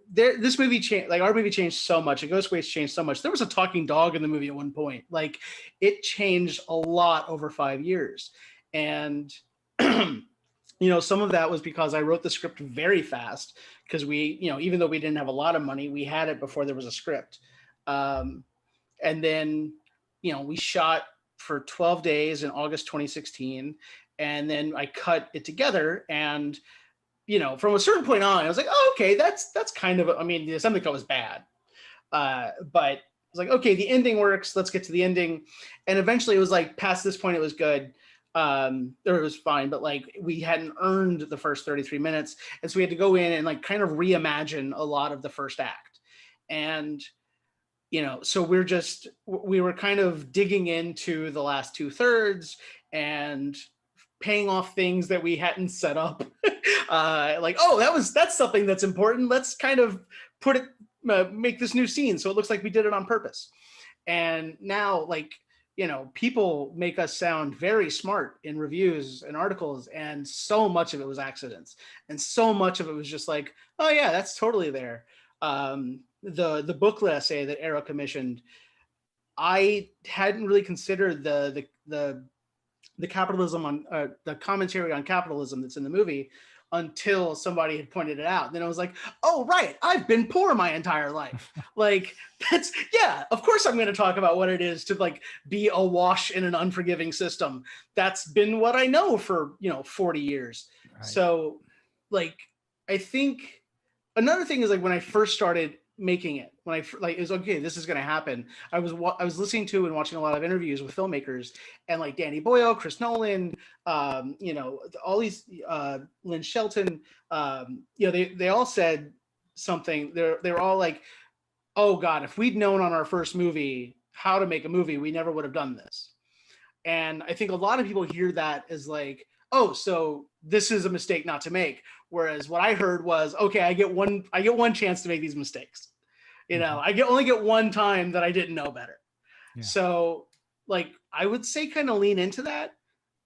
[SPEAKER 2] This movie changed, like our movie changed so much. A Ghost Waste changed so much. There was a talking dog in the movie at one point. Like, it changed a lot over 5 years. And, some of that was because I wrote the script very fast because we, even though we didn't have a lot of money, we had it before there was a script. And then, we shot for 12 days in August 2016. And then I cut it together, and from a certain point on, I was like, oh, okay, that's kind of, the assembly cut was bad. But I was like, okay, the ending works. Let's get to the ending. And eventually it was like, past this point, it was good. Or it was fine, but like, we hadn't earned the first 33 minutes. And so we had to go in and like kind of reimagine a lot of the first act. And, so we were kind of digging into the last 2/3 and paying off things that we hadn't set up. Like, oh, that's something that's important. Let's kind of make this new scene so it looks like we did it on purpose. And now, like, people make us sound very smart in reviews and articles, and so much of it was accidents, and so much of it was just like, oh yeah, that's totally there. The booklet essay that Era commissioned, I hadn't really considered the capitalism on the commentary on capitalism that's in the movie until somebody had pointed it out. Then I was like, oh, right, I've been poor my entire life. Like, of course I'm going to talk about what it is to like be awash in an unforgiving system. That's been what I know for, 40 years. Right. So like, I think another thing is like, when I first started making it, it was okay, this is going to happen. I was listening to and watching a lot of interviews with filmmakers, and like Danny Boyle, Chris Nolan, all these, Lynn Shelton, they all said something. They were all like, oh God, if we'd known on our first movie how to make a movie, we never would have done this. And I think a lot of people hear that as like, oh, so this is a mistake not to make. Whereas what I heard was, okay, I get one chance to make these mistakes. I only get one time that I didn't know better. Yeah. So like, I would say kind of lean into that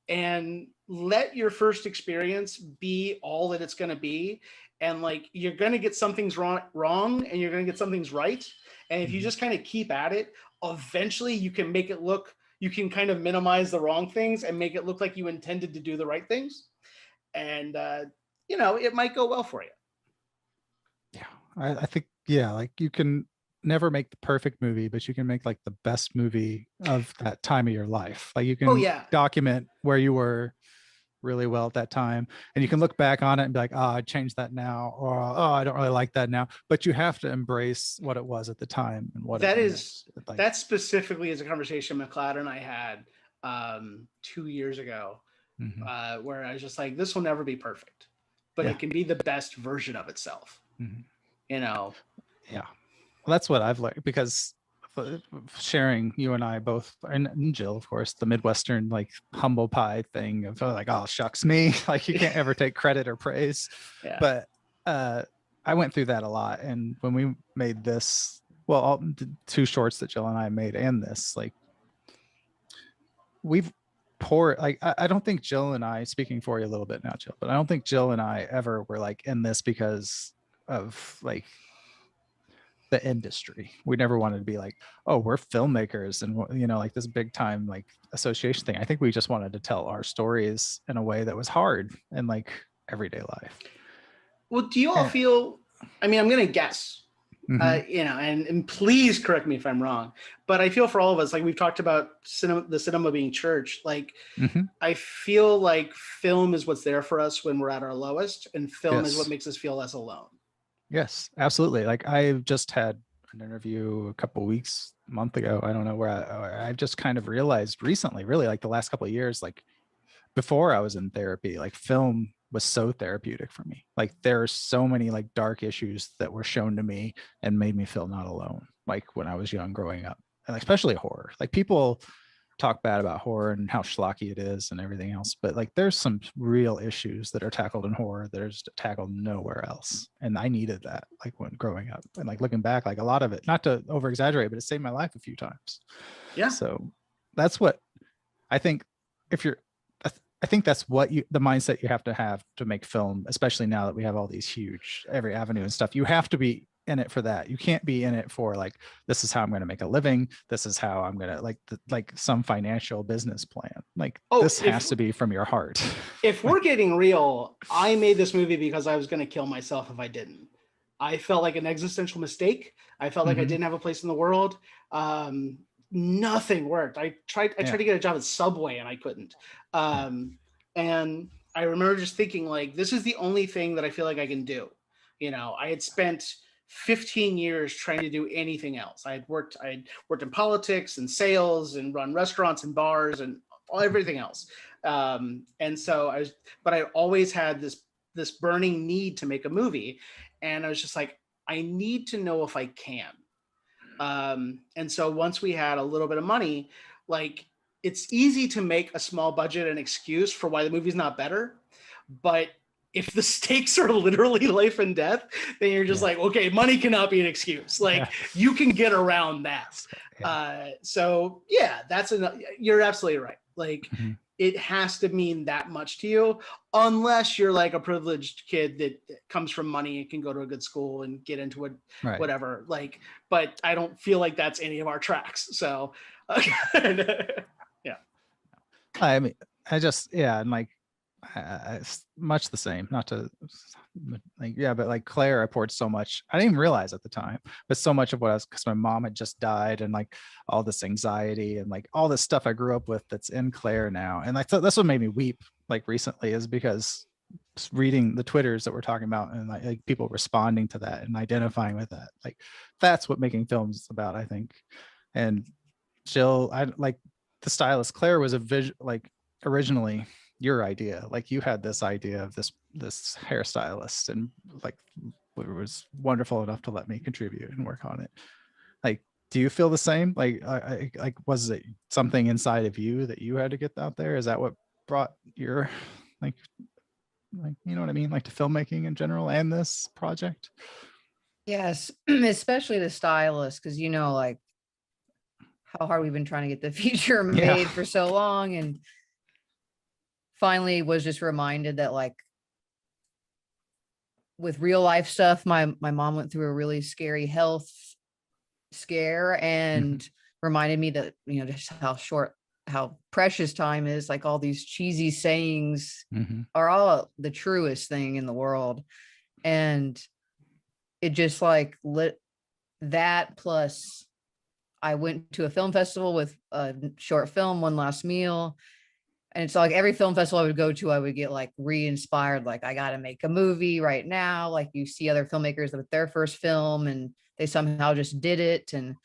[SPEAKER 2] and let your first experience be all that it's going to be. And like, you're going to get some things wrong and you're going to get some things right. And if you just kind of keep at it, eventually you can make it look, you can kind of minimize the wrong things and make it look like you intended to do the right things. And, it might go well for you.
[SPEAKER 1] Yeah, I think, like, you can never make the perfect movie, but you can make like the best movie of that time of your life. Like, you can document where you were really well at that time, and you can look back on it and be like, oh, I changed that now, or oh, I don't really like that now. But you have to embrace what it was at the time and what
[SPEAKER 2] that is. Like, that specifically is a conversation McLeod and I had 2 years ago, where I was just like, this will never be perfect, but it can be the best version of itself.
[SPEAKER 1] Yeah. Well, that's what I've learned, because sharing, you and I both, and Jill, of course, the Midwestern like humble pie thing of like, oh shucks me, like you can't ever take credit or praise.
[SPEAKER 2] Yeah.
[SPEAKER 1] But I went through that a lot, and when we made this, well, all the 2 shorts that Jill and I made and this, like we've poured, like I don't think Jill and I, speaking for you a little bit now, Jill, but I don't think Jill and I ever were like in this because of like the industry. We never wanted to be like, oh, we're filmmakers and you know, like this big time like association thing. I think we just wanted to tell our stories in a way that was hard and like everyday life.
[SPEAKER 2] Well, do you all feel, I mean, I'm going to guess, you know, and please correct me if I'm wrong, but I feel for all of us, like we've talked about the cinema being church, like I feel like film is what's there for us when we're at our lowest, and film is what makes us feel less alone.
[SPEAKER 1] Yes, absolutely. Like I just had an interview a month ago, I don't know, where I just kind of realized recently, really like the last couple of years, like before I was in therapy, like film was so therapeutic for me. Like there are so many like dark issues that were shown to me and made me feel not alone. Like when I was young growing up, and especially horror, like people talk bad about horror and how schlocky it is and everything else, but like there's some real issues that are tackled in horror that are just tackled nowhere else, and I needed that like when growing up, and like looking back, like a lot of it, not to over exaggerate, but it saved my life a few times.
[SPEAKER 2] Yeah,
[SPEAKER 1] so that's what I think. I think that's what the mindset you have to make film, especially now that we have all these huge every avenue and stuff. You have to be in it for that. You can't be in it for like, this is how I'm going to make a living, this is how I'm going to like some financial business plan. Like this has to be from your heart.
[SPEAKER 2] If we're getting real, I made this movie because I was going to kill myself if I didn't. I felt like an existential mistake. I felt like I didn't have a place in the world. Nothing worked. I tried to get a job at Subway and I couldn't. And I remember just thinking like, this is the only thing that I feel like I can do. You know, I had spent 15 years trying to do anything else. I had worked in politics and sales and run restaurants and bars and everything else. And so but I always had this burning need to make a movie. And I was just like, I need to know if I can. And so once we had a little bit of money, like it's easy to make a small budget an excuse for why the movie's not better. But if the stakes are literally life and death, then you're just like, okay, money cannot be an excuse. Like you can get around that. So yeah, you're absolutely right. Like it has to mean that much to you, unless you're like a privileged kid that comes from money and can go to a good school and get into it, whatever. Like, but I don't feel like that's any of our tracks. So yeah.
[SPEAKER 1] I mean, and like, it's much the same, not to like, but like Claire, I poured so much, I didn't even realize at the time, but so much of what I was, because my mom had just died, and like all this anxiety and like all this stuff I grew up with that's in Claire now. And I thought that's what made me weep like recently, is because reading the Twitters that we're talking about and like people responding to that and identifying with that, like that's what making films is about, I think. And Jill, I like the stylist. Claire was a vision, like originally your idea, like you had this idea of this hairstylist, and like it was wonderful enough to let me contribute and work on it. Like, do you feel the same? Like, like was it something inside of you that you had to get out there? Is that what brought your like you know what I mean, like to filmmaking in general and this project?
[SPEAKER 3] Yes, especially the stylist, because you know, like how hard we've been trying to get the feature made for so long, and finally was just reminded that like with real life stuff, my mom went through a really scary health scare, and reminded me that, you know, just how precious time is. Like all these cheesy sayings are all the truest thing in the world. And it just like lit that, plus I went to a film festival with a short film, One Last Meal. And it's like every film festival I would go to, I would get like re-inspired. Like, I got to make a movie right now. Like you see other filmmakers with their first film and they somehow just did it. And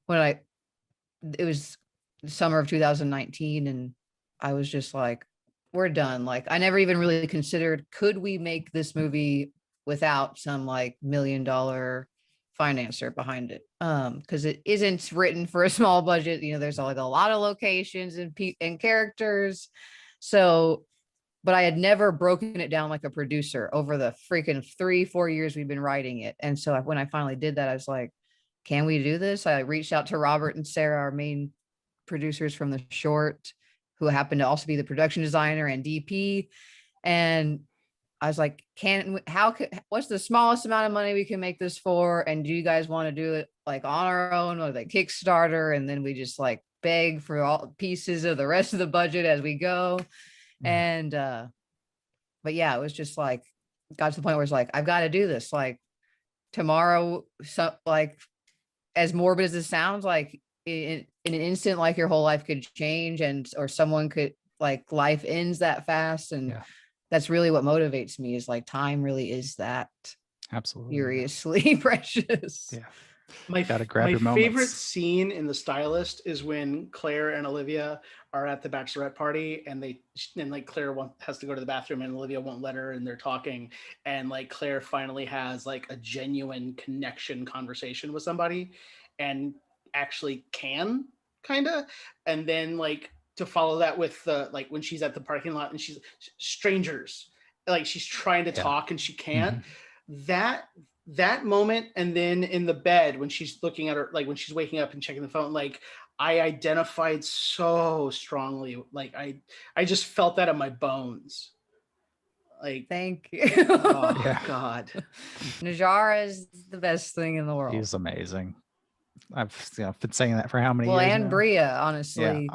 [SPEAKER 3] it was the summer of 2019, and I was just like, we're done. Like, I never even really considered, could we make this movie without some like $1 million financer behind it, because it isn't written for a small budget. There's like a lot of locations and characters. So, but I had never broken it down like a producer over the freaking 3-4 years we've been writing it. And so when I finally did that, I was like, can we do this? I reached out to Robert and Sarah, our main producers from the short, who happened to also be the production designer and DP. And I was like, what's the smallest amount of money we can make this for? And do you guys want to do it like on our own or like Kickstarter? And then we just like beg for all pieces of the rest of the budget as we go. And, but yeah, it was just like, got to the point where it's like, I've got to do this. Like tomorrow, so like as morbid as it sounds, like in an instant, like your whole life could change or someone could like life ends that fast. And that's really what motivates me is like time really is that
[SPEAKER 1] absolutely
[SPEAKER 3] seriously precious.
[SPEAKER 1] Yeah.
[SPEAKER 2] My
[SPEAKER 1] your
[SPEAKER 2] favorite
[SPEAKER 1] moments.
[SPEAKER 2] scene in The Stylist is when Claire and Olivia are at the bachelorette party and like Claire has to go to the bathroom and Olivia won't let her, and they're talking, and like Claire finally has like a genuine connection conversation with somebody and actually can kind of, and then like to follow that with like when she's at the parking lot and she's strangers, like she's trying to talk and she can't. That moment, and then in the bed when she's looking at her, like when she's waking up and checking the phone, like I identified so strongly. Like I just felt that in my bones. Like,
[SPEAKER 3] thank you.
[SPEAKER 2] Oh God,
[SPEAKER 3] Najara is the best thing in the world.
[SPEAKER 1] He's amazing. I've been saying that for how many
[SPEAKER 3] well,
[SPEAKER 1] years
[SPEAKER 3] and
[SPEAKER 1] now?
[SPEAKER 3] Bria, honestly.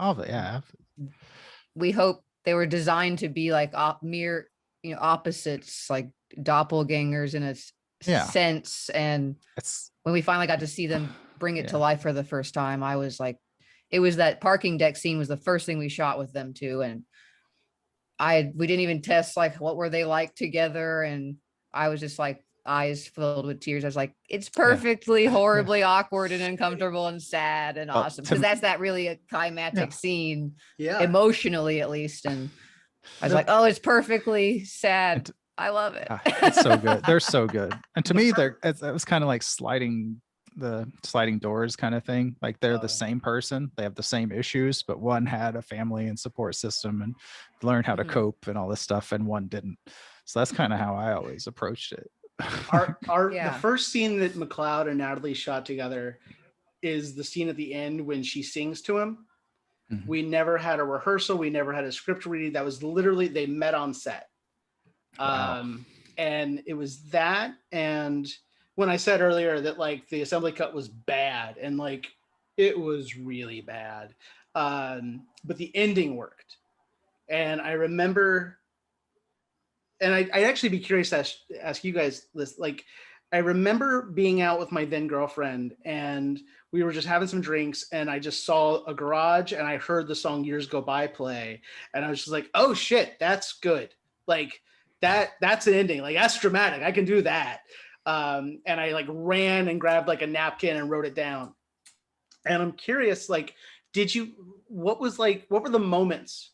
[SPEAKER 3] We hope they were designed to be like mere, opposites, like doppelgangers in a sense. And when we finally got to see them bring it to life for the first time, I was like, it was that parking deck scene was the first thing we shot with them too. And we didn't even test like what were they like together. And I was just like eyes filled with tears. I was like, it's perfectly horribly awkward and uncomfortable and sad and awesome. Because that's that really a climactic scene, emotionally at least. And I was like, oh, it's perfectly sad. I love it.
[SPEAKER 1] It's so good. They're so good. And to me, it was kind of like the sliding doors kind of thing. Like they're the same person. They have the same issues, but one had a family and support system and learned how to cope and all this stuff, and one didn't. So that's kind of how I always approached it.
[SPEAKER 2] The first scene that McLeod and Natalie shot together is the scene at the end when she sings to him. We never had a rehearsal. We never had a script reading. That was literally, they met on set. Wow. And it was that. And when I said earlier that like the assembly cut was bad, and like it was really bad, but the ending worked. And I remember, and I'd actually be curious to ask you guys this, like, I remember being out with my then girlfriend and we were just having some drinks and I just saw a garage and I heard the song Years Go By play. And I was just like, oh shit, that's good. Like that's an ending. Like that's dramatic. I can do that. And I like ran and grabbed like a napkin and wrote it down. And I'm curious, like, what were the moments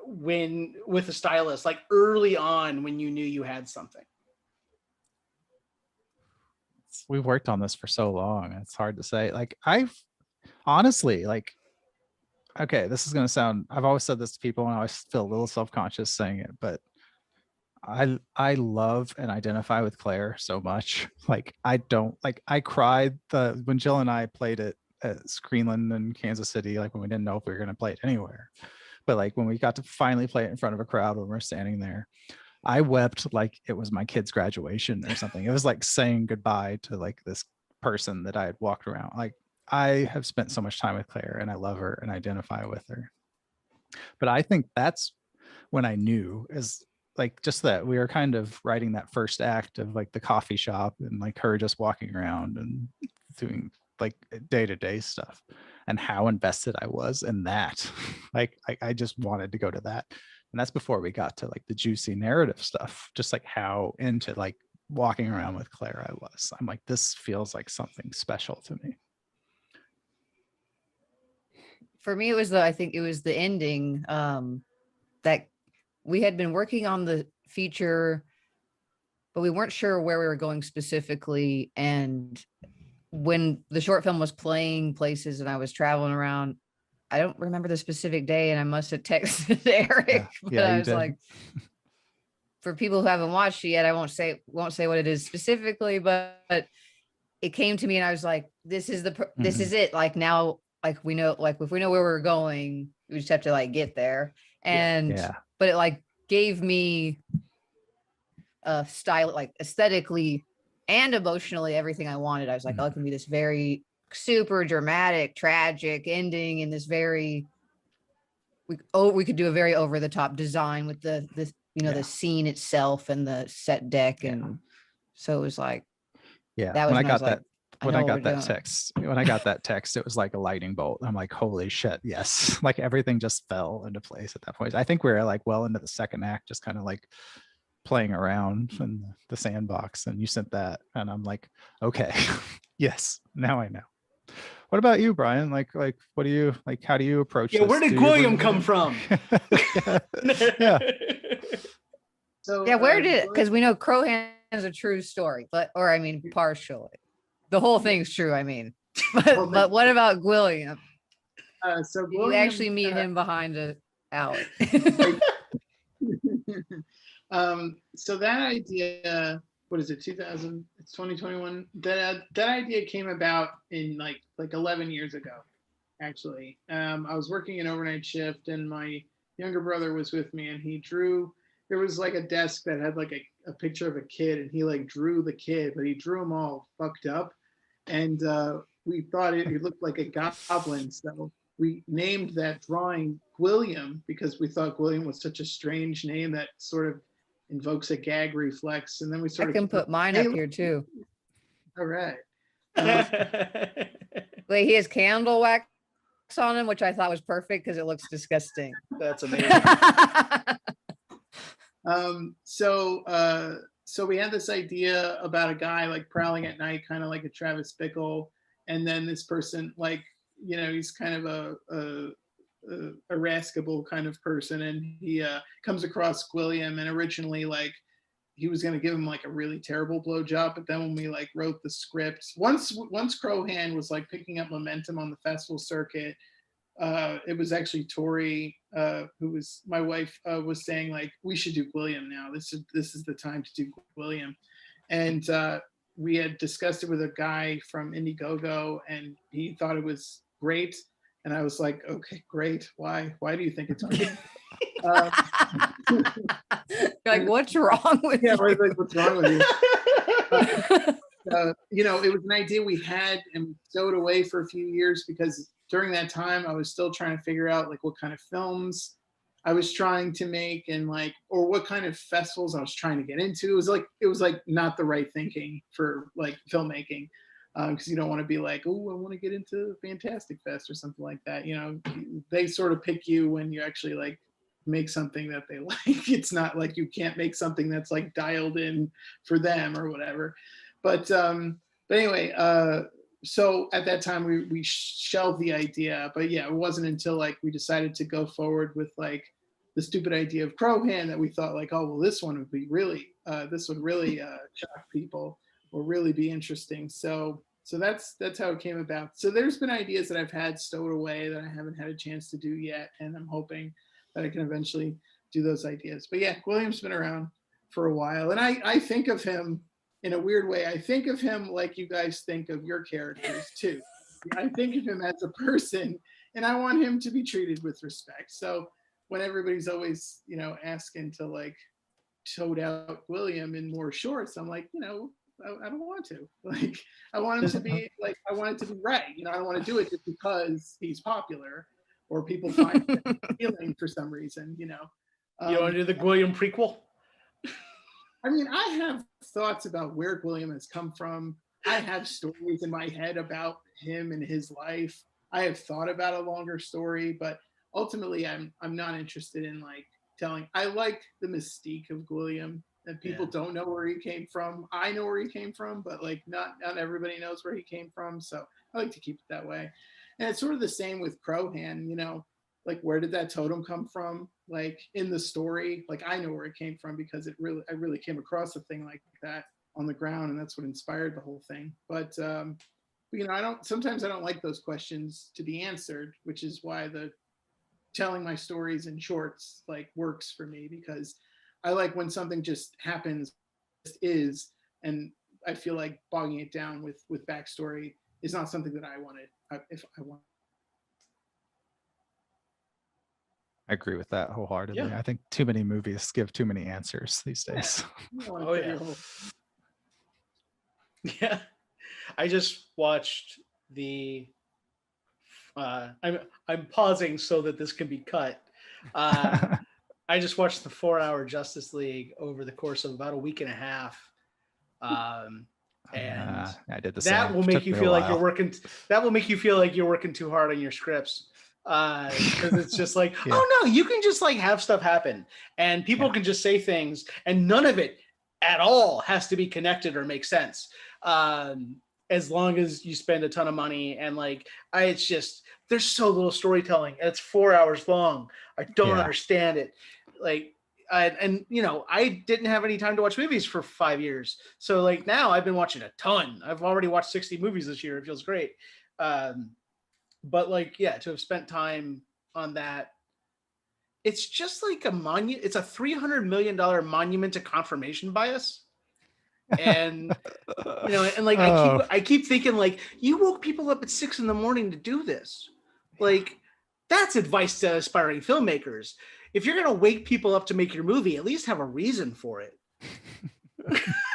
[SPEAKER 2] when with the stylist, like early on when you knew you had something?
[SPEAKER 1] We've worked on this for so long. It's hard to say. Like I've honestly, like, okay, this is going to sound, I've always said this to people and I always feel a little self-conscious saying it, but I love and identify with Claire so much. Like I cried when Jill and I played it at Screenland in Kansas City, like when we didn't know if we were going to play it anywhere. But like when we got to finally play it in front of a crowd when we're standing there, I wept like it was my kid's graduation or something. It was like saying goodbye to like this person that I had walked around. Like I have spent so much time with Claire and I love her and identify with her. But I think that's when I knew, is like just that we were kind of writing that first act of like the coffee shop and like her just walking around and doing like day-to-day stuff, and how invested I was in that. Like I just wanted to go to that. And that's before we got to like the juicy narrative stuff, just like how into like walking around with Claire I was. I'm like, this feels like something special to me.
[SPEAKER 3] For me, I think it was the ending, that we had been working on the feature but we weren't sure where we were going specifically. And when the short film was playing places and I was traveling around, I don't remember the specific day, and I must have texted Eric, but
[SPEAKER 1] Yeah,
[SPEAKER 3] I
[SPEAKER 1] you
[SPEAKER 3] was
[SPEAKER 1] did.
[SPEAKER 3] like, for people who haven't watched it yet, I won't say what it is specifically, but it came to me and I was like, this is this is it. Like now, like we know, like if we know where we're going, we just have to like get there. And
[SPEAKER 1] Yeah.
[SPEAKER 3] but it like gave me a style, like aesthetically and emotionally, everything I wanted. I was like, oh, it can be this very super dramatic, tragic ending in this very we could do a very over the top design with the the scene itself and the set deck. And so it was like,
[SPEAKER 1] Yeah.
[SPEAKER 3] that was when I got that,
[SPEAKER 1] when I got that text, it was like a lightning bolt. I'm like, holy shit, yes. Like everything just fell into place at that point. I think we were like well into the second act, just kind of like playing around in the sandbox, and you sent that and I'm like, okay, yes, now I know. What about you, Brian? Like what do you like? How do you approach this?
[SPEAKER 2] Where did Requiem come from?
[SPEAKER 1] Yeah.
[SPEAKER 4] So
[SPEAKER 3] yeah, where did it? Because we know Crowhand is a true story, or I mean, partially. The whole thing's true, I mean. But what about William?
[SPEAKER 4] So
[SPEAKER 3] you
[SPEAKER 4] William,
[SPEAKER 3] actually meet him behind a alley.
[SPEAKER 4] So that idea, what is it, 2000? It's 2021. That idea came about in like 11 years ago, actually. I was working an overnight shift, and my younger brother was with me, and he drew. There was like a desk that had like a picture of a kid, and he like drew the kid, but he drew them all fucked up, and we thought it looked like a goblin, so we named that drawing William because we thought William was such a strange name that sort of invokes a gag reflex. And then we sort
[SPEAKER 3] I
[SPEAKER 4] of
[SPEAKER 3] can put mine up here too.
[SPEAKER 4] All right.
[SPEAKER 3] Wait, he has candle wax on him, which I thought was perfect because it looks disgusting.
[SPEAKER 2] That's amazing.
[SPEAKER 4] So we had this idea about a guy like prowling at night, kind of like a Travis Bickle, and then this person, like, you know, he's kind of a irascible kind of person, and he comes across William, and originally like he was going to give him like a really terrible blowjob, but then when we like wrote the script, once Crowhand was like picking up momentum on the festival circuit, it was actually Tori, who was my wife, was saying like, we should do William now. This is the time to do William. And we had discussed it with a guy from Indiegogo, and he thought it was great. And I was like, okay, great. Why do you think it's great?
[SPEAKER 3] Like, what's wrong with you?
[SPEAKER 4] Like, what's wrong with you? You know, it was an idea we had and stowed away for a few years because during that time I was still trying to figure out like what kind of films I was trying to make and like, or what kind of festivals I was trying to get into. It was like not the right thinking for like filmmaking, because you don't want to be like, oh, I want to get into Fantastic Fest or something like that. You know, they sort of pick you when you actually like make something that they like. It's not like you can't make something that's like dialed in for them or whatever. But anyway, so at that time we shelved the idea, but yeah, it wasn't until like we decided to go forward with like the stupid idea of Crowhand that we thought like, oh well, this one would be really this would really shock people or really be interesting. So that's how it came about. So there's been ideas that I've had stowed away that I haven't had a chance to do yet, and I'm hoping that I can eventually do those ideas. But yeah, William's been around for a while, and I think of him in a weird way. I think of him like you guys think of your characters too. I think of him as a person, and I want him to be treated with respect. So when everybody's always, you know, asking to like toad out William in more shorts, I'm like, you know, I don't want to. Like, I want him to be like, I want it to be right. You know, I don't want to do it just because he's popular or people find him appealing for some reason, you know.
[SPEAKER 2] You want to do the William prequel?
[SPEAKER 4] I mean, I have thoughts about where William has come from. I have stories in my head about him and his life. I have thought about a longer story, but ultimately I'm not interested in like telling. I like the mystique of William, and people don't know where he came from. I know where he came from, but like not everybody knows where he came from. So I like to keep it that way. And it's sort of the same with Crowhand, you know. like, where did that totem come from? Like in the story, like I know where it came from because I really came across a thing like that on the ground, and that's what inspired the whole thing. But you know, sometimes I don't like those questions to be answered, which is why the telling my stories in shorts like works for me, because I like when something just happens, just is, and I feel like bogging it down with backstory is not something that I wanted. If I want.
[SPEAKER 1] I agree with that wholeheartedly.
[SPEAKER 2] Yeah.
[SPEAKER 1] I think too many movies give too many answers these days.
[SPEAKER 2] Oh, yeah. Yeah. I just watched the I'm pausing so that this can be cut. I just watched the 4-hour Justice League over the course of about a week and a half. And
[SPEAKER 1] I did the
[SPEAKER 2] that
[SPEAKER 1] same.
[SPEAKER 2] will
[SPEAKER 1] It
[SPEAKER 2] make
[SPEAKER 1] took
[SPEAKER 2] you
[SPEAKER 1] me a
[SPEAKER 2] feel like you're
[SPEAKER 1] while.
[SPEAKER 2] working. That will make you feel like you're working too hard on your scripts. Because it's just like,
[SPEAKER 1] Yeah.
[SPEAKER 2] oh no, you can just like have stuff happen, and people
[SPEAKER 1] Yeah.
[SPEAKER 2] can just say things, and none of it at all has to be connected or make sense. As long as you spend a ton of money, and like, it's just, there's so little storytelling, and it's 4 hours long. I don't
[SPEAKER 1] Yeah.
[SPEAKER 2] understand it. Like, and you know, I didn't have any time to watch movies for 5 years, so like now I've been watching a ton. I've already watched 60 movies this year. It feels great. But like, yeah, to have spent time on that, it's just like a monument. It's a $300 million monument to confirmation bias. And you know, and like,
[SPEAKER 1] Oh,
[SPEAKER 2] I keep thinking, like, you woke people up at 6 a.m. to do this. Like, that's advice to aspiring filmmakers. If you're gonna wake people up to make your movie, at least have a reason for it.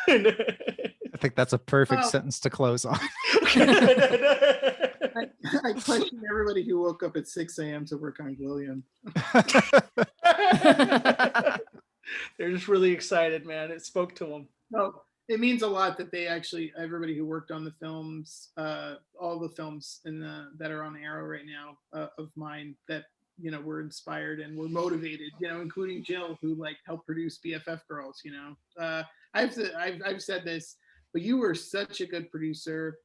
[SPEAKER 1] I think that's a perfect
[SPEAKER 4] Oh.
[SPEAKER 1] sentence to close on.
[SPEAKER 4] I question everybody who woke up at 6 a.m. to work on William.
[SPEAKER 2] They're just really excited, man. It spoke to them.
[SPEAKER 4] No, it means a lot that they actually, everybody who worked on the films, all the films that are on Arrow right now of mine, that, you know, were inspired and were motivated, you know, including Jill, who like helped produce BFF Girls. You know, I've said this, but you were such a good producer,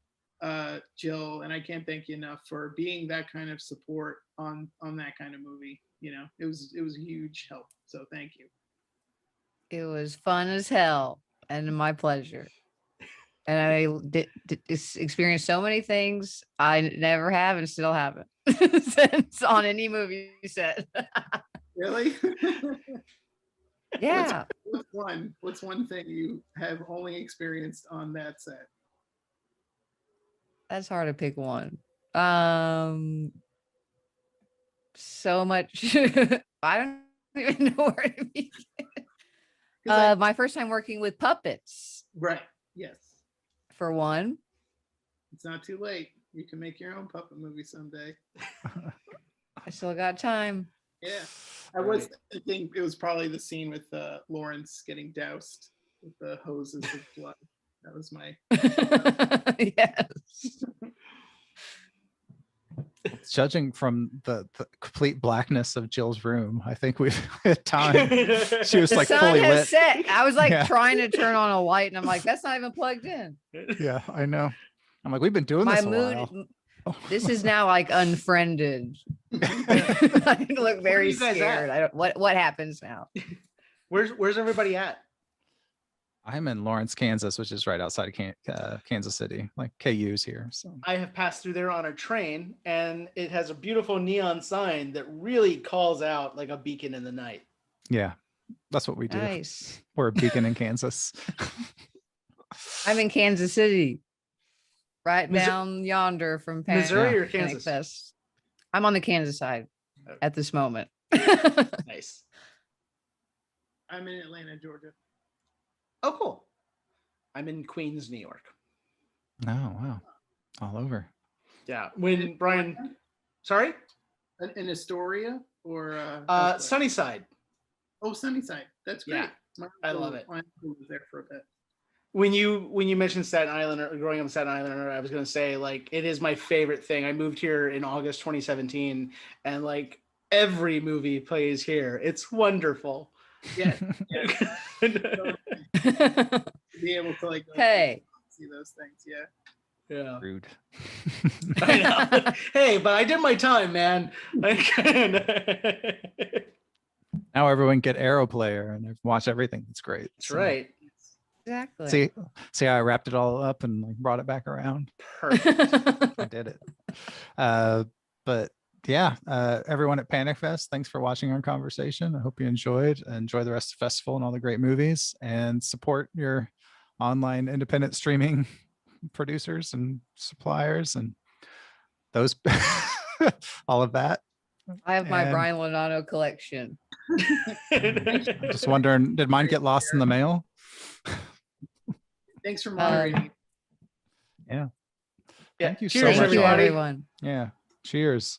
[SPEAKER 4] Jill, and I can't thank you enough for being that kind of support on that kind of movie. You know, it was a huge help. So thank you.
[SPEAKER 3] It was fun as hell and my pleasure. And I did experience so many things I never have and still haven't since on any movie set.
[SPEAKER 4] Really?
[SPEAKER 3] Yeah.
[SPEAKER 4] What's one thing you have only experienced on that set?
[SPEAKER 3] That's hard to pick one. So much. I don't even know where to begin. My first time working with puppets,
[SPEAKER 4] Right. Yes.
[SPEAKER 3] for one.
[SPEAKER 4] It's not too late. You can make your own puppet movie someday.
[SPEAKER 3] I still got time.
[SPEAKER 4] Yeah. I think it was probably the scene with Lawrence getting doused with the hoses of blood. That was my.
[SPEAKER 3] Yes.
[SPEAKER 1] Judging from the complete blackness of Jill's room, I think we've had time. She was
[SPEAKER 3] The
[SPEAKER 1] like
[SPEAKER 3] sun
[SPEAKER 1] fully
[SPEAKER 3] has
[SPEAKER 1] lit.
[SPEAKER 3] set. I was like
[SPEAKER 1] Yeah.
[SPEAKER 3] trying to turn on a light, and I'm like, that's not even plugged in.
[SPEAKER 1] Yeah, I know. I'm like, we've been doing
[SPEAKER 3] My
[SPEAKER 1] this a
[SPEAKER 3] mood.
[SPEAKER 1] while.
[SPEAKER 3] This is now like unfriended. I look very
[SPEAKER 2] you guys
[SPEAKER 3] scared.
[SPEAKER 2] at?
[SPEAKER 3] I don't. What happens now?
[SPEAKER 2] Where's everybody at?
[SPEAKER 1] I'm in Lawrence, Kansas, which is right outside of Kansas City. Like KU's here. So
[SPEAKER 2] I have passed through there on a train, and it has a beautiful neon sign that really calls out like a beacon in the night.
[SPEAKER 1] yeah, that's what we do.
[SPEAKER 3] Nice.
[SPEAKER 1] We're a beacon in Kansas.
[SPEAKER 3] I'm in Kansas City, right
[SPEAKER 2] Missouri-
[SPEAKER 3] down yonder from
[SPEAKER 2] Missouri or
[SPEAKER 3] Panic
[SPEAKER 2] Kansas?
[SPEAKER 3] Fest. I'm on the Kansas side at this moment.
[SPEAKER 2] Nice.
[SPEAKER 4] I'm in Atlanta, Georgia.
[SPEAKER 2] Oh, cool. I'm in Queens, New York.
[SPEAKER 1] Oh, wow. All over.
[SPEAKER 2] Yeah. When Brian, sorry,
[SPEAKER 4] In Astoria or
[SPEAKER 2] Sunnyside.
[SPEAKER 4] Oh, Sunnyside. That's great.
[SPEAKER 2] Yeah, I love it.
[SPEAKER 4] My uncle was there for a bit.
[SPEAKER 2] When you mentioned Staten Island or growing up in Staten Island, I was gonna say, like, it is my favorite thing. I moved here in August 2017, and like every movie plays here. It's wonderful.
[SPEAKER 4] Yeah. Be able to like go
[SPEAKER 3] Hey.
[SPEAKER 4] see those things. Yeah.
[SPEAKER 2] Yeah.
[SPEAKER 1] Rude.
[SPEAKER 2] I know. Hey, but I did my time, man.
[SPEAKER 1] Now everyone get Arrow Player and watch everything. It's great.
[SPEAKER 2] That's right.
[SPEAKER 3] Exactly.
[SPEAKER 1] See how I wrapped it all up and like brought it back around.
[SPEAKER 2] Perfect.
[SPEAKER 1] I did it. But yeah, everyone at Panic Fest, thanks for watching our conversation. I hope you enjoyed. Enjoy the rest of the festival and all the great movies, and support your online independent streaming producers and suppliers and those all of that.
[SPEAKER 3] I have my
[SPEAKER 1] And
[SPEAKER 3] Brian Lonano collection.
[SPEAKER 1] I'm just wondering, did mine get lost in the mail?
[SPEAKER 4] Thanks for moderating.
[SPEAKER 1] Yeah.
[SPEAKER 2] Yeah.
[SPEAKER 1] Thank you so
[SPEAKER 2] Cheers,
[SPEAKER 1] much.
[SPEAKER 3] Thank you,
[SPEAKER 2] everybody.
[SPEAKER 3] everyone.
[SPEAKER 1] Yeah. Cheers.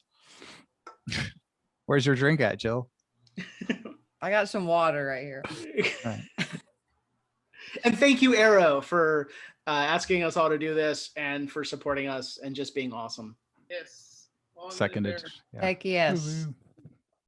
[SPEAKER 1] Where's your drink at, Jill?
[SPEAKER 3] I got some water right here.
[SPEAKER 1] All right.
[SPEAKER 2] And thank you, Arrow, for asking us all to do this and for supporting us and just being awesome.
[SPEAKER 4] Yes. All in
[SPEAKER 1] Seconded.
[SPEAKER 4] there.
[SPEAKER 1] Yeah.
[SPEAKER 3] Heck yes.
[SPEAKER 1] Woo-woo.